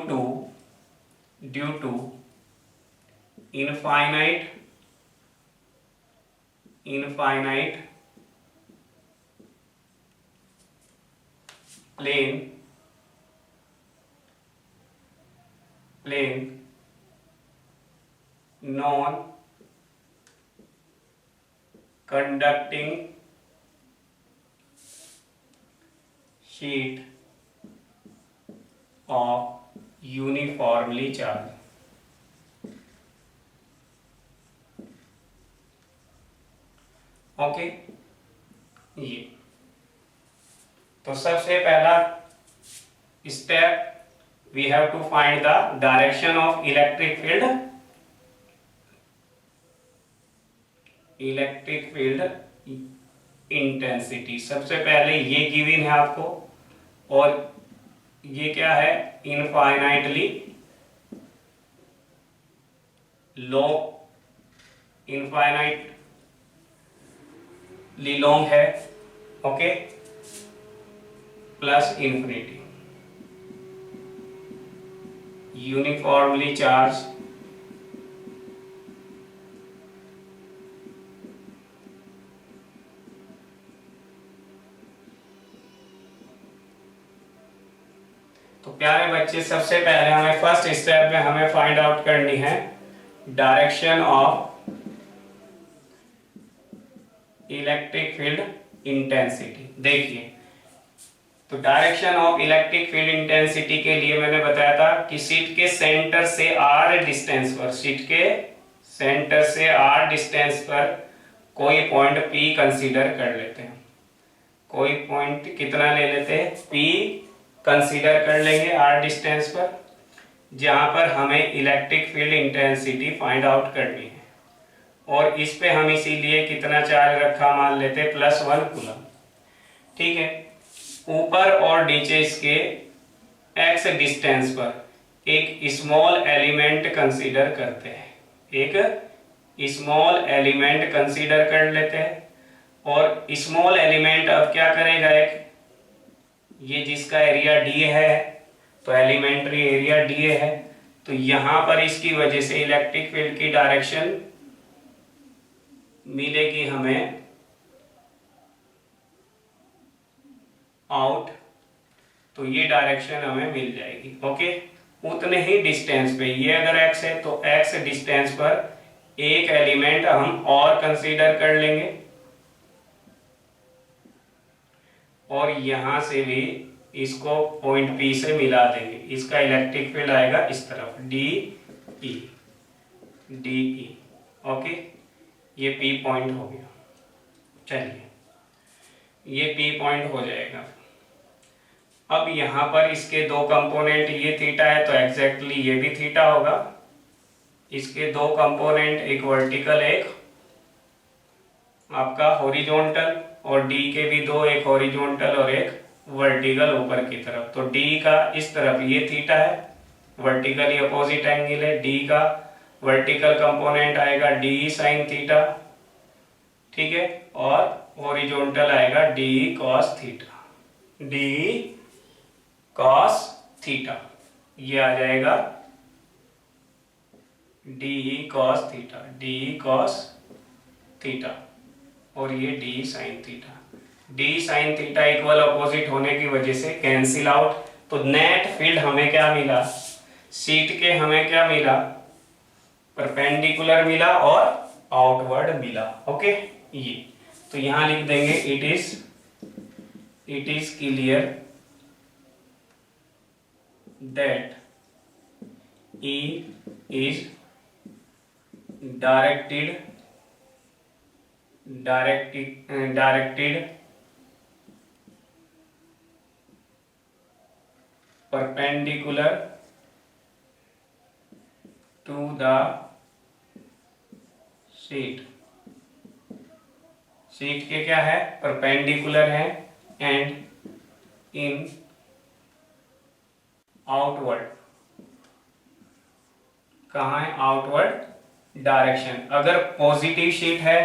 to infinite plane non conducting sheet of uniformly charge, okay. ये तो सबसे पहला step, we have to find the direction of electric field intensity. सबसे पहले ये गिवन है आपको, और ये क्या है, इनफाइनाइटली लॉन्ग है, okay, plus infinity. Uniformly charge तो प्यारे बच्चे, सबसे पहले हमें फर्स्ट स्टेप में हमें फाइंड आउट करनी है direction of electric field intensity. देखिए, तो direction of electric field intensity के लिए मैंने बताया था कि शीट के सेंटर से आर डिस्टेंस पर, शीट के सेंटर से आर डिस्टेंस पर कोई पॉइंट P कंसीडर कर लेते हैं। कोई पॉइंट कितना ले लेते हैं? P कंसीडर कर लेंगे आर डिस्टेंस पर, जहां पर हमें electric field intensity find out करनी है। और इस पे हम इसीलिए कितना चार्ज रखा मान लेते हैं, +1 कूलम। ठीक है, ऊपर और नीचे इसके x डिस्टेंस पर एक स्मॉल एलिमेंट कंसीडर करते हैं, एक स्मॉल एलिमेंट कंसीडर कर लेते हैं। और स्मॉल एलिमेंट अब क्या करेगा, एक ये जिसका एरिया d है, तो एलिमेंट्री एरिया d है, तो यहां पर इसकी वजह से इलेक्ट्रिक फील्ड की डायरेक्शन मिलेगी हमें आउट, तो ये डायरेक्शन हमें मिल जाएगी। ओके, उतने ही डिस्टेंस पे, ये अगर x है तो x डिस्टेंस पर एक एलिमेंट हम और कंसीडर कर लेंगे, और यहां से भी इसको पॉइंट P से मिला देंगे। इसका इलेक्ट्रिक फील्ड आएगा इस तरफ DE, DE। ओके, ये P पॉइंट हो गया। चलिए, ये P पॉइंट हो जाएगा। अब यहां पर इसके दो कंपोनेंट, ये थीटा है तो एग्जैक्टली ये भी थीटा होगा। इसके दो कंपोनेंट, एक वर्टिकल एक आपका हॉरिजॉन्टल, और D के भी दो, एक हॉरिजॉन्टल और एक वर्टिकल ऊपर की तरफ। तो D का इस तरफ ये थीटा है, वर्टिकली अपोजिट एंगल है। D का वर्टिकल कंपोनेंट आएगा D साइन थीटा, ठीक है, और हॉरिजॉन्टल आएगा D cos theta, D cos theta. ये आ जाएगा D cos theta, D cos theta, और ये D sine theta. D sine theta equal opposite होने की वजह से कैंसिल आउट। तो नेट फील्ड हमें क्या मिला, शीट के हमें क्या मिला, परपेंडिकुलर मिला और आउटवर्ड मिला। ओके, ये तो यहां लिख देंगे it is clear that E is directed perpendicular to the sheet। Sheet के क्या है, परपेंडिकुलर है, एंड इन आउटवर्ड, कहाँ है, आउटवर्ड डायरेक्शन। अगर पॉजिटिव शीट है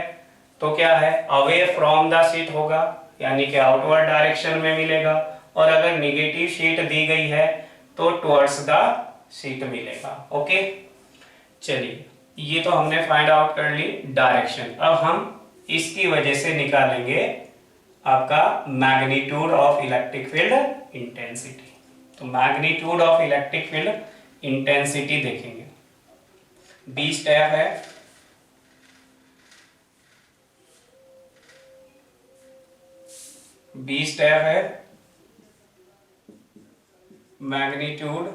तो क्या है, अवे फ्रॉम द शीट होगा, यानी कि आउटवर्ड डायरेक्शन में मिलेगा। और अगर निगेटिव शीट दी गई है तो टुवर्ड्स द शीट मिलेगा। ओके, चलिए, ये तो हमने फाइंड आउट कर ली डायरेक्शन। अब हम इसकी वजह से निकालेंगे आपका magnitude of electric field intensity. तो magnitude of electric field intensity देखेंगे। बी स्टेप है, बी स्टेप है magnitude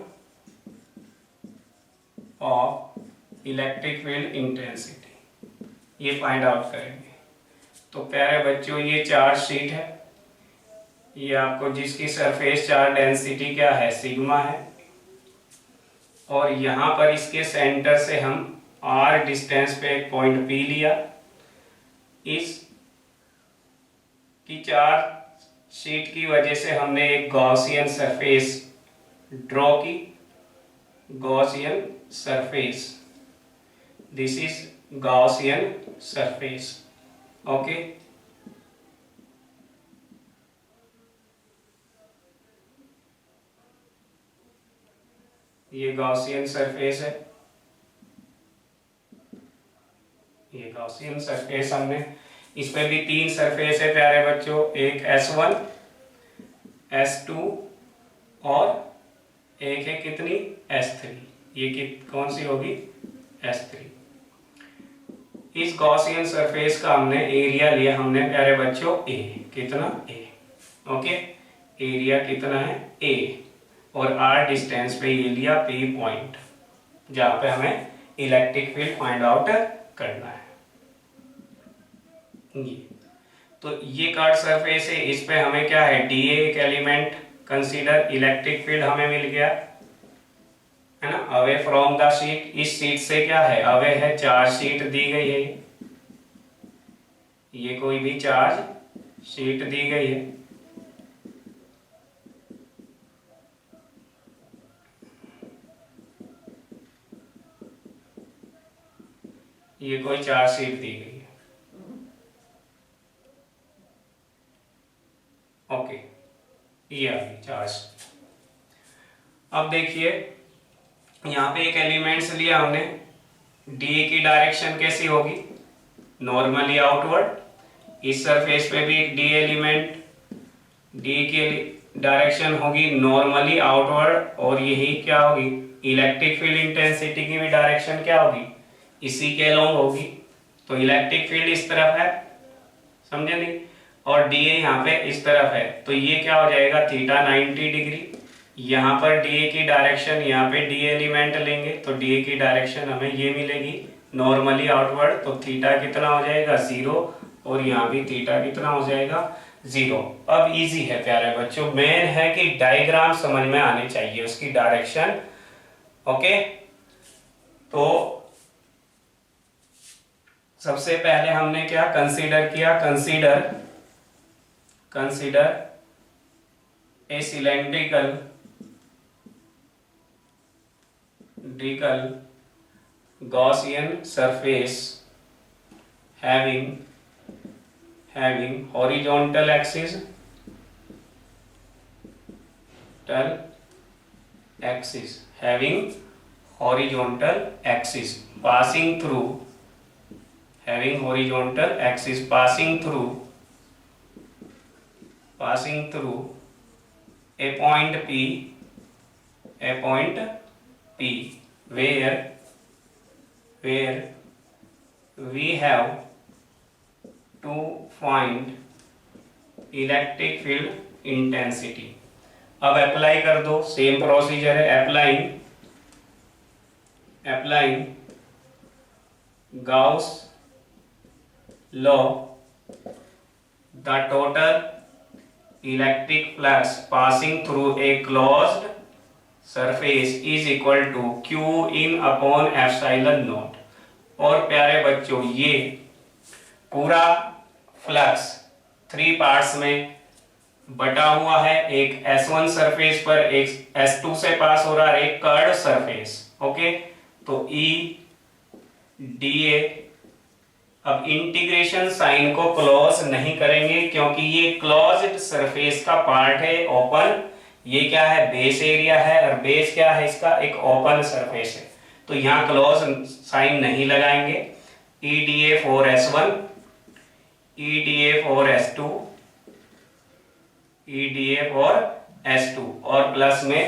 of electric field intensity, ये फाइंड आउट करेंगे। तो प्यारे बच्चों, ये चार्ज शीट है, ये आपको जिसकी सरफेस चार्ज डेंसिटी क्या है, सिग्मा है, और यहां पर इसके सेंटर से हम r डिस्टेंस पे एक पॉइंट P लिया। इस की चार्ज शीट की वजह से हमने एक गॉसियन सरफेस ड्रॉ की, Gaussian surface, this is Gaussian surface. Okay, ये गॉसियन सरफेस है, ये गॉसियन सरफेस हमने, इस पे भी 3 सरफेस है प्यारे बच्चों, एक S1, S2 और एक है कितनी S3। ये कौन सी होगी? S3। इस गॉसियन सरफेस का हमने एरिया लिया हमने प्यारे बच्चों A, कितना A, ओके। एरिया कितना है A, और R डिस्टेंस पे ये लिया P पॉइंट, जहां पे हमें इलेक्ट्रिक फील्ड फाइंड आउट करना है। ये तो ये कर्व सरफेस है, इस पे हमें क्या है DA एक एलिमेंट कंसीडर, इलेक्ट्रिक फील्ड हमें मिल गया है ना, अवे फ्रॉम द शीट। इस शीट से क्या है अवे है, चार्ज शीट दी गई है, ये कोई भी चार्ज शीट दी गई है, ये कोई चार्ज शीट दी गई है, ओके, ये आ गई चार्ज। अब देखिए यहाँ पे एक एलिमेंट्स लिया हमने, डी की डायरेक्शन कैसी होगी, नॉर्मली आउटवर्ड। इस सरफेस पे भी एक डी एलिमेंट, डी की डायरेक्शन होगी नॉर्मली आउटवर्ड, और यही क्या होगी, इलेक्ट्रिक फील्ड इंटेंसिटी की भी डायरेक्शन क्या होगी, इसी के अलोंग होगी। तो इलेक्ट्रिक फील्ड इस तरफ है, समझे नहीं, और डी यहाँ पे इस तरफ है, तो ये क्या हो जाएगा थीटा 90 डिग्री। यहाँ पर डी की डायरेक्शन, यहाँ पे डी एलिमेंट लेंगे तो डी की डायरेक्शन हमें ये मिलेगी नॉर्मली आउटवर्ड, तो थीटा कितना हो जाएगा 0, और यहाँ भी थीटा कितना हो जाएगा 0। अब इजी है प्यारे बच्चों, मेन है कि डायग्राम समझ में आने चाहिए उसकी डायरेक्शन, ओके। तो सबसे पहले हमने क्या कंसीडर किया, consider a cylindrical Gaussian surface having horizontal axis passing through a point P where we have to find electric field intensity. अब अप्लाई कर दो, सेम प्रोसीजर है, applying Gauss law, the total electric flux passing through a closed surface is equal to Q in upon epsilon naught. और प्यारे बच्चों ये पूरा flux 3 parts में बटा हुआ है, एक S1 सरफेस पर, एक S2 से पास हो रहा है, एक कर्व सरफेस, ओके। तो E dA, अब इंटीग्रेशन साइन को क्लोज नहीं करेंगे क्योंकि ये क्लोज्ड सरफेस का पार्ट है, ओपन, ये क्या है बेस एरिया है, और बेस क्या है इसका एक ओपन सरफेस है, तो यहाँ क्लोज साइन नहीं लगाएंगे। EDA for S1, EDA for S2, EDA for S2, और प्लस में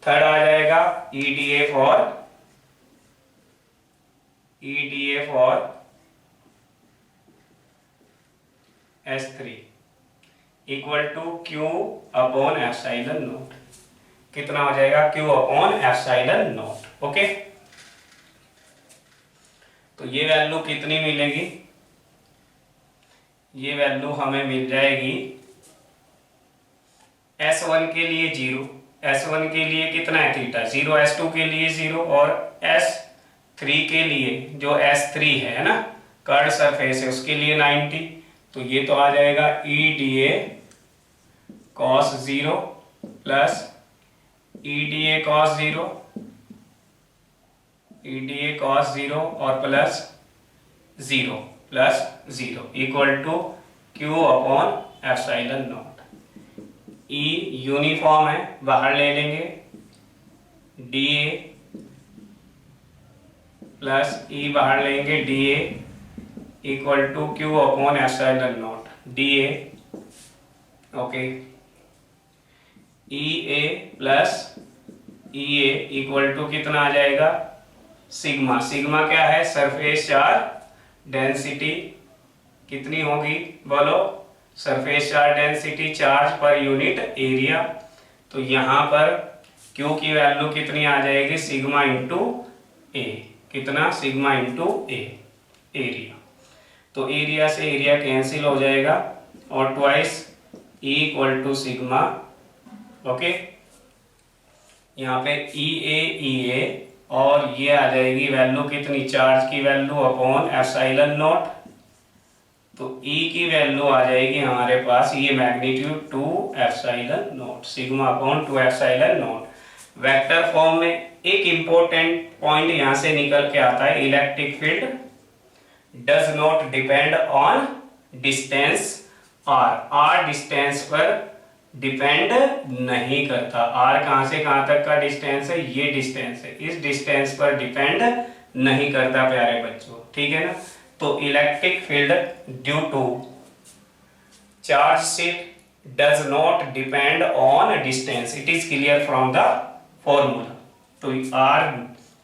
थर्ड आ जाएगा EDA for S3 equal to Q upon epsilon naught. कितना हो जाएगा Q upon epsilon naught, okay. तो ये वैल्यू कितनी मिलेगी, ये वैल्यू हमें मिल जाएगी S1 के लिए 0, S1 के लिए कितना है थीटा 0, S2 के लिए 0, और S3 के लिए जो S3 है ना कर्व सरफेस है उसके लिए 90। तो ये तो आ जाएगा EDA cos 0 plus EDA cos 0, EDA cos 0 और plus 0 equal to Q upon epsilon naught. E uniform है, बाहर ले लेंगे, डी ए प्लस ई बाहर लेंगे D A equal to Q upon epsilon naught D A, okay, E A plus E A equal to कितना आ जाएगा सिग्मा। सिग्मा क्या है, सरफेस चार्ज डेंसिटी कितनी होगी बोलो, surface charge density charge per unit area. तो यहां पर Q की वैल्यू कितनी आ जाएगी, सिग्मा इंटू ए, कितना सिग्मा इंटू ए एरिया। तो एरिया से एरिया कैंसिल हो जाएगा और twice E equal to sigma, okay, यहाँ पे ई ए और ये आ जाएगी वैल्यू कितनी, चार्ज की वैल्यू अपॉन एप्सिलॉन नॉट। तो E की वैल्यू आ जाएगी हमारे पास, ये magnitude 2 epsilon not, sigma upon 2 epsilon not. Vector form में एक इंपॉर्टेंट पॉइंट यहां से निकल के आता है, electric field does not depend on distance R distance पर डिपेंड नहीं करता। आर कहां से कहां तक का डिस्टेंस है, ये डिस्टेंस है, इस डिस्टेंस पर डिपेंड नहीं करता प्यारे बच्चों, ठीक है ना। तो electric field due to charge sheet does not depend on distance, it is clear from the formula. तो आर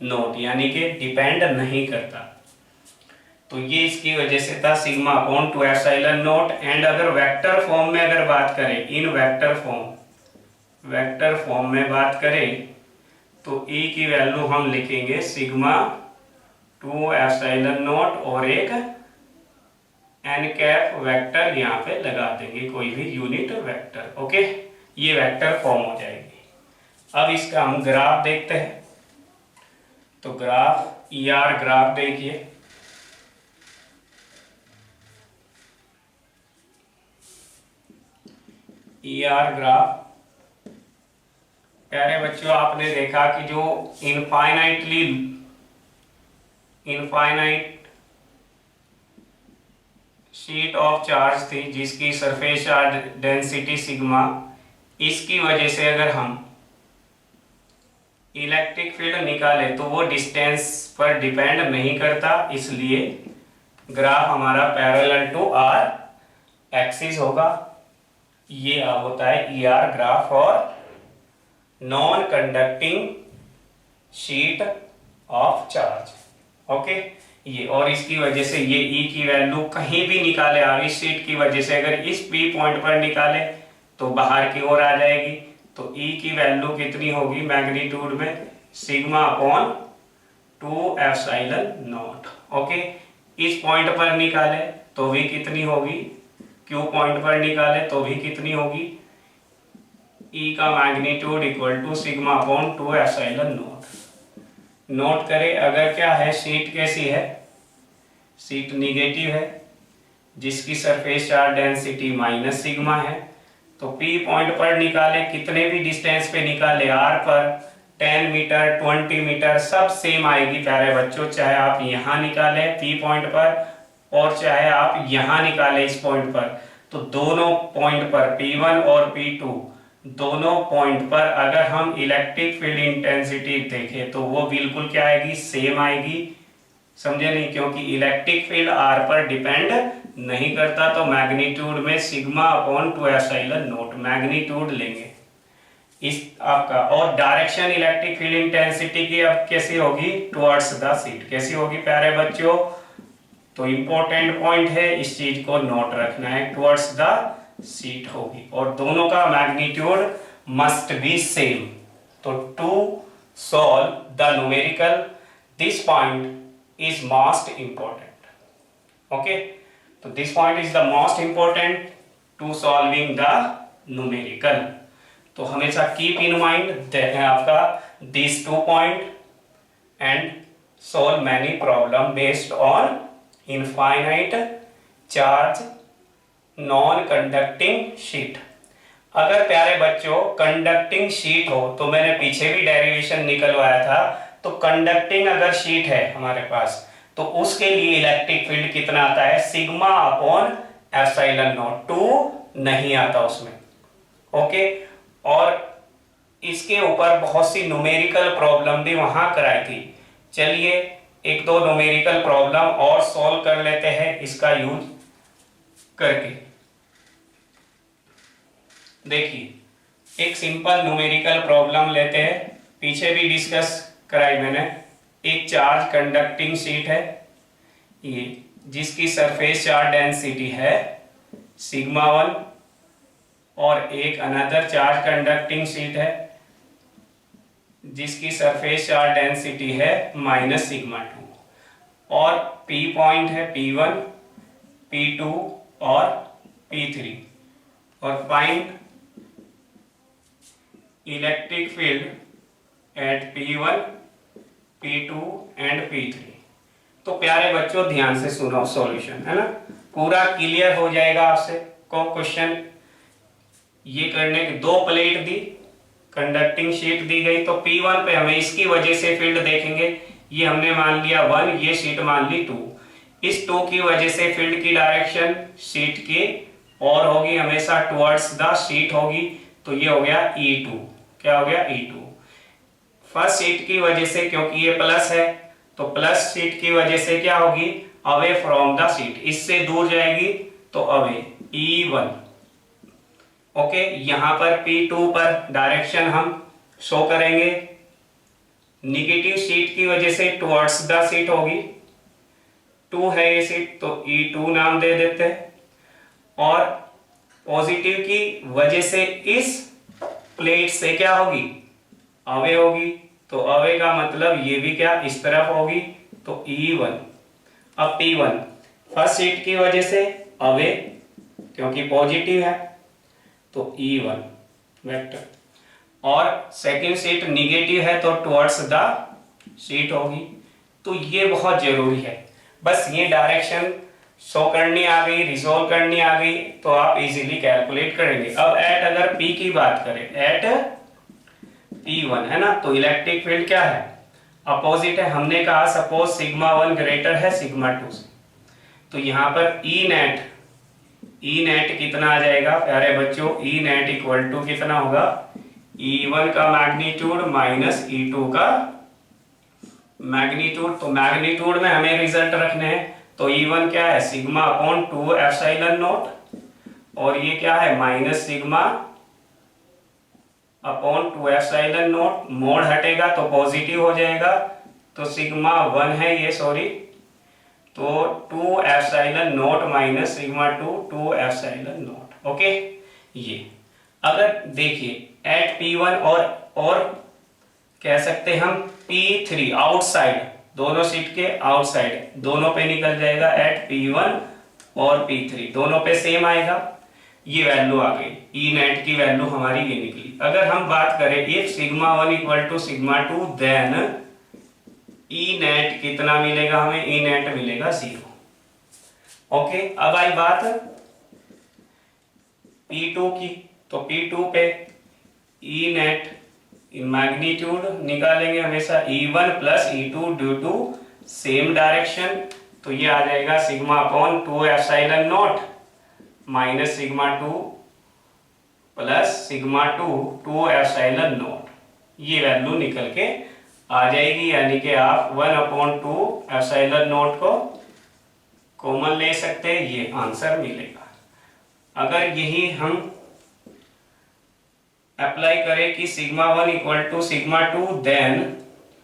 नोट यानी कि डिपेंड नहीं करता, तो ये इसकी वजह से था sigma upon 2 epsilon not. And अगर वेक्टर फॉर्म में अगर बात करें, इन वेक्टर फॉर्म में बात करें तो E की वैल्यू हम लिखेंगे सिग्मा 2 एप्सिलॉन नॉट और एक n कैप वेक्टर यहाँ पे लगा देंगे, कोई भी यूनिट वेक्टर, ओके, ये वेक्टर फॉर्म हो जाएगी। अब इसका हम ग्राफ देखते हैं। तो ग्राफ ER ग्राफ देखिए, ER ग्राफ प्यारे बच्चों, आपने देखा कि जो इनफाइनाइट शीट ऑफ चार्ज थी जिसकी सरफेस चार्ज डेंसिटी सिग्मा, इसकी वजह से अगर हम इलेक्ट्रिक फील्ड निकाले तो वो डिस्टेंस पर डिपेंड नहीं करता, इसलिए ग्राफ हमारा पैरेलल टू आर एक्सिस होगा। ये होता है ER ग्राफ और non conducting sheet of charge, okay, ये, और इसकी वजह से ये E की वैल्यू कहीं भी निकाले आप इस शीट की वजह से, अगर इस P पॉइंट पर निकाले तो बाहर की ओर आ जाएगी। तो E की वैल्यू कितनी होगी मैग्नीट्यूड में, sigma upon 2 epsilon naught, okay. इस पॉइंट पर निकाले तो भी कितनी होगी, Q पॉइंट पर निकाले तो भी कितनी होगी, E का magnitude equal to sigma upon 2 epsilon naught. Note करें अगर क्या है, शीट कैसी है, शीट निगेटिव है जिसकी surface charge density minus sigma है। तो P पॉइंट पर निकाले, कितने भी डिस्टेंस पे निकाले, R पर 10 मीटर 20 मीटर सब सेम आएगी प्यारे बच्चों, चाहे आप यहाँ निकाले P पॉइंट पर और चाहे आप यहाँ निकाले इस पॉइंट पर। तो दोनों पॉइंट पर P1 और P2 दोनों पॉइंट पर अगर हम इलेक्ट्रिक फील्ड इंटेंसिटी देखें तो वो बिल्कुल क्या आएगी, सेम आएगी, समझे नहीं, क्योंकि इलेक्ट्रिक फील्ड R पर डिपेंड नहीं करता। तो मैग्नीट्यूड में sigma upon 2 epsilon not magnitude लेंगे इस आपका। और डायरेक्शन इलेक्ट्रिक फील्ड इंटेंसिटी की अब कैसी होगी, टुवर्ड्स द शीट, कैसी होगी प्यारे बच्चों। तो इंपॉर्टेंट पॉइंट है, इस चीज को नोट रखना है, टुवर्ड्स द शीट होगी और दोनों का मैग्नीट्यूड मस्ट बी सेम। तो to solve the numerical this point is most important, okay. तो this point is the most important to solving the numerical. तो हमेशा कीप इन माइंड आपका this 2 point and solve many problem based on infinite charge non conducting sheet. अगर प्यारे बच्चों conducting sheet हो तो मैंने पीछे भी डेरिवेशन निकलवाया था, तो कंडक्टिंग अगर शीट है हमारे पास तो उसके लिए इलेक्ट्रिक फील्ड कितना आता है, सिग्मा अपॉन एप्सिलॉन नॉट, 2 नहीं आता उसमें, ओके। और इसके ऊपर बहुत सी न्यूमेरिकल प्रॉब्लम भी वहां कराई थी। चलिए एक दो न्यूमेरिकल प्रॉब्लम और सॉल्व कर लेते हैं इसका यूज करके। देखिए एक सिंपल न्यूमेरिकल प्रॉब्लम लेते हैं, पीछे भी डिस्कस कराई मैंने। एक चार्ज कंडक्टिंग शीट है ये, जिसकी सरफेस चार्ज डेंसिटी है सिग्मा 1, और एक अनदर चार्ज कंडक्टिंग शीट है जिसकी सरफेस चार्ज डेंसिटी है माइनस सिग्मा 2, और P पॉइंट है P1, P2 और P3, और find electric field at P1, P2 and P3। तो प्यारे बच्चों ध्यान से सुनो सॉल्यूशन, है ना, पूरा क्लियर हो जाएगा आपसे को क्वेश्चन। ये करने की दो प्लेट दी, कंडक्टिंग शीट दी गई, तो P1 पे हमें इसकी वजह से फील्ड देखेंगे। ये हमने मान लिया 1, ये शीट मान ली 2। इस 2 की वजह से फील्ड की डायरेक्शन शीट की और होगी, हमेशा टुवर्ड्स द शीट होगी, तो ये हो गया E2। क्या हो गया? E2। फर्स्ट शीट की वजह से, क्योंकि ये प्लस है, तो प्लस शीट की वजह से क्या होगी? अवे फ्रॉम द शीट, इससे दूर जाएगी तो अवे, E1। ओके, यहां पर P2 पर डायरेक्शन हम शो करेंगे, निगेटिव शीट की वजह से टुवर्ड्स द शीट होगी, 2 है ये शीट तो E2 नाम दे देते हैं, और पॉजिटिव की वजह से इस प्लेट से क्या होगी? अवे होगी, तो अवे का मतलब ये भी क्या इस तरफ होगी, तो E1। अब P1 फर्स्ट शीट की वजह से अवे, क्योंकि पॉजिटिव है, तो E1 वेक्टर, और सेकंड शीट निगेटिव है तो टुवर्ड्स द शीट होगी। तो ये बहुत जरूरी है, बस ये डायरेक्शन शो करनी आ गई, रिजोल्व करनी आ गई, तो आप इजीली कैलकुलेट करेंगे। अब एट अगर P की बात करें, एट P1 है ना, तो इलेक्ट्रिक फील्ड क्या है? अपोजिट है। हमने कहा सपोज सिग्मा 1 ग्रेटर है सिग्मा 2 से, तो यहाँ पर ई नेट कितना आ जाएगा प्यारे बच्चों? ई नेट इक्वल टू कितना होगा? E1 का मैग्नीट्यूड माइनस E2 का मैग्नीट्यूड। तो मैग्नीट्यूड में हमें रिजल्ट रखने हैं, तो E1 क्या है? सिग्मा अपॉन 2 एप्सिलॉन नॉट, और ये क्या है? Minus sigma upon 2 epsilon not. Mode हटेगा तो पॉजिटिव हो जाएगा, तो सिग्मा 1 है ये, सॉरी, तो 2 epsilon naught minus sigma 2 epsilon naught. Okay, ये अगर देखिए एट P1 और कह सकते हम P3 आउटसाइड, दोनों शीट के आउटसाइड, दोनों पे निकल जाएगा एट P1 और P3, दोनों पे सेम आएगा। ये वैल्यू आ गई, ई नेट की वैल्यू हमारी ये निकली। अगर हम बात करें if sigma 1 equal to sigma 2, then E net कितना मिलेगा हमें? ई नेट मिलेगा 0। ओके, अब आई बात P2 की, तो P2 पे ई नेट मैग्नीट्यूड निकालेंगे हमेशा, E1 plus E2 due to same direction, तो ये आ जाएगा sigma upon 2 epsilon naught minus sigma 2 plus sigma 2 epsilon naught. ये वैल्यू निकल के आ जाएगी, यानी कि आप 1/2 एप्सिलॉन नॉट को कॉमन ले सकते हैं, ये आंसर मिलेगा। अगर यही हम अप्लाई करें कि sigma 1 equal to sigma 2, then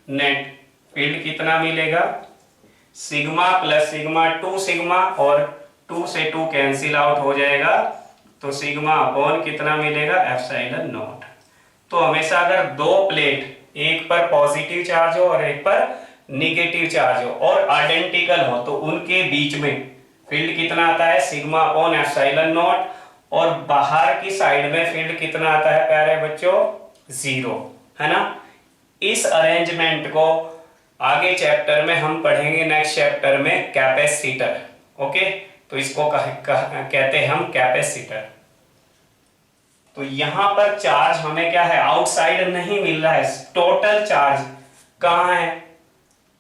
net field कितना मिलेगा? सिग्मा प्लस सिग्मा 2 सिग्मा, और 2 से 2 कैंसिल आउट हो जाएगा, तो सिग्मा अपॉन कितना मिलेगा? Epsilon not. तो हमेशा अगर दो प्लेट, एक पर पॉजिटिव चार्ज हो और एक पर निगेटिव चार्ज हो और आइडेंटिकल हो, तो उनके बीच में फील्ड कितना आता है? सिग्मा अपॉन एप्सिलॉन नॉट, और बाहर की साइड में फील्ड कितना आता है प्यारे बच्चों? 0, है ना। इस अरेंजमेंट को आगे चैप्टर में हम पढ़ेंगे, नेक्स्ट चैप्टर में कैपेसिटर। ओके, तो इसको कहते हैं हम कैपेसिटर। तो यहां पर चार्ज हमें क्या है? आउटसाइड नहीं मिल रहा है, टोटल चार्ज कहां है?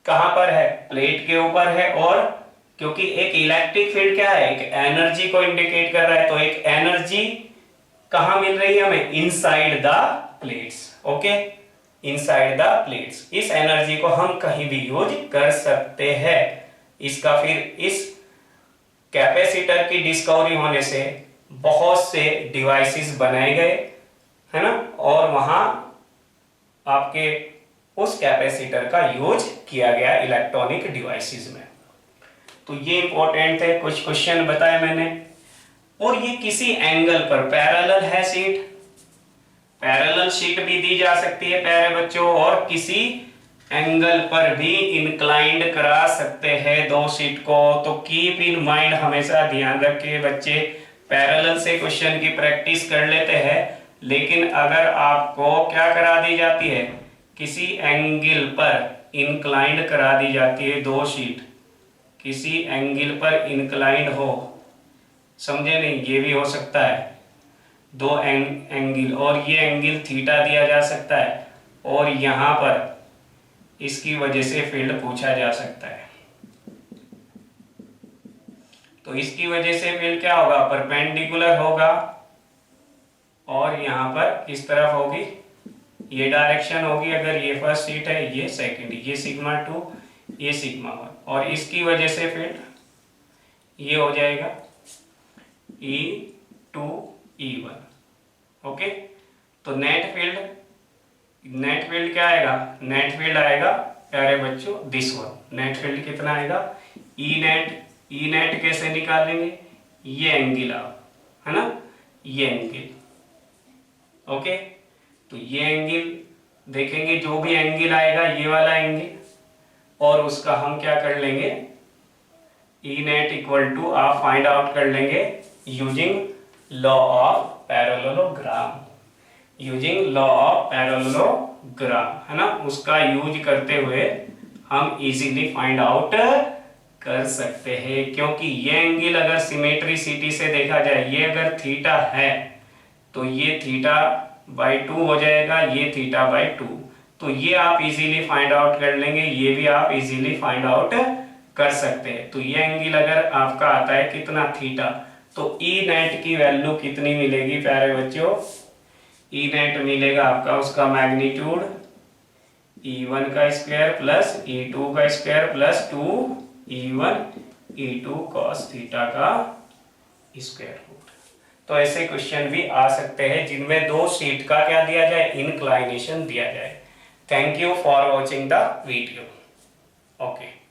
कहां पर है? प्लेट के ऊपर है, और क्योंकि एक इलेक्ट्रिक फील्ड क्या है? एक एनर्जी को इंडिकेट कर रहा है, तो एक एनर्जी कहां मिल रही है हमें? Inside the plates. Okay, inside the plates. इस एनर्जी को हम कहीं भी यूज कर सकते हैं। इसका फिर इस कैपेसिटर की डिस्कवरी होने से बहुत से डिवाइसेस बनाए गए, है ना, और वहां आपके उस कैपेसिटर का यूज किया गया इलेक्ट्रॉनिक डिवाइसेस में। तो ये इंपॉर्टेंट है, कुछ क्वेश्चन बताए मैंने। और ये किसी एंगल पर पैरेलल है शीट, पैरेलल शीट भी दी जा सकती है प्यारे बच्चों, और किसी एंगल पर भी इंक्लाइंड करा सकते हैं दो शीट को। तो कीप इन माइंड, हमेशा ध्यान रखिए बच्चे, पैरेलल से क्वेश्चन की प्रैक्टिस कर लेते हैं, लेकिन अगर आपको क्या करा दी जाती है, किसी एंगल पर इंक्लाइंड करा दी जाती है दो शीट, किसी एंगल पर इंक्लाइंड हो, समझे नहीं, ये भी हो सकता है दो एंगल, और ये एंगल थीटा दिया जा सकता है, और यहां पर इसकी वजह से फील्ड पूछा जा सकता है। तो इसकी वजह से फील्ड क्या होगा, परपेंडिकुलर होगा, और यहां पर किस तरफ होगी, ये डायरेक्शन होगी। अगर ये फर्स्ट शीट है, ये सेकंड, ये सिग्मा 2, ये सिग्मा 1, और इसकी वजह से फील्ड ये हो जाएगा E2 E1। ओके, तो नेट फील्ड क्या आएगा, नेट फील्ड आएगा प्यारे बच्चों दिस वन। नेट फील्ड कितना आएगा, ई नेट कैसे निकालेंगे, ये एंगल आप, है ना, ये एंगल। ओके, तो ये एंगल देखेंगे, जो भी एंगल आएगा ये वाला एंगल, और उसका हम क्या कर लेंगे, ई नेट इक्वल टू आप फाइंड आउट कर लेंगे using law of parallelogram, using law of parallelogram, है ना, उसका यूज करते हुए हम इजीली फाइंड आउट कर सकते हैं। क्योंकि ये एंगल अगर सिमेट्रिसिटी से देखा जाए, ये अगर थीटा है तो ये थीटा बाई 2 हो जाएगा, ये थीटा बाई 2, तो ये आप इजीली फाइंड आउट कर लेंगे, ये भी आप इजीली फाइंड आउट कर सकते हैं। तो ये एंगल अगर आपका आता है कितना, थीटा, तो ई नेट की वैल्यू कितनी मिलेगी प्यारे बच्चों, ई नेट मिलेगा आपका उसका मैग्नीट्यूड E1 का स्क्वायर प्लस E2 का square plus 2E1 E2 cos theta का स्क्वायर रूट। तो ऐसे क्वेश्चन भी आ सकते हैं जिनमें दो शीट का क्या दिया जाए, इंक्लाइनेशन दिया जाए। Thank you for watching the video. Okay.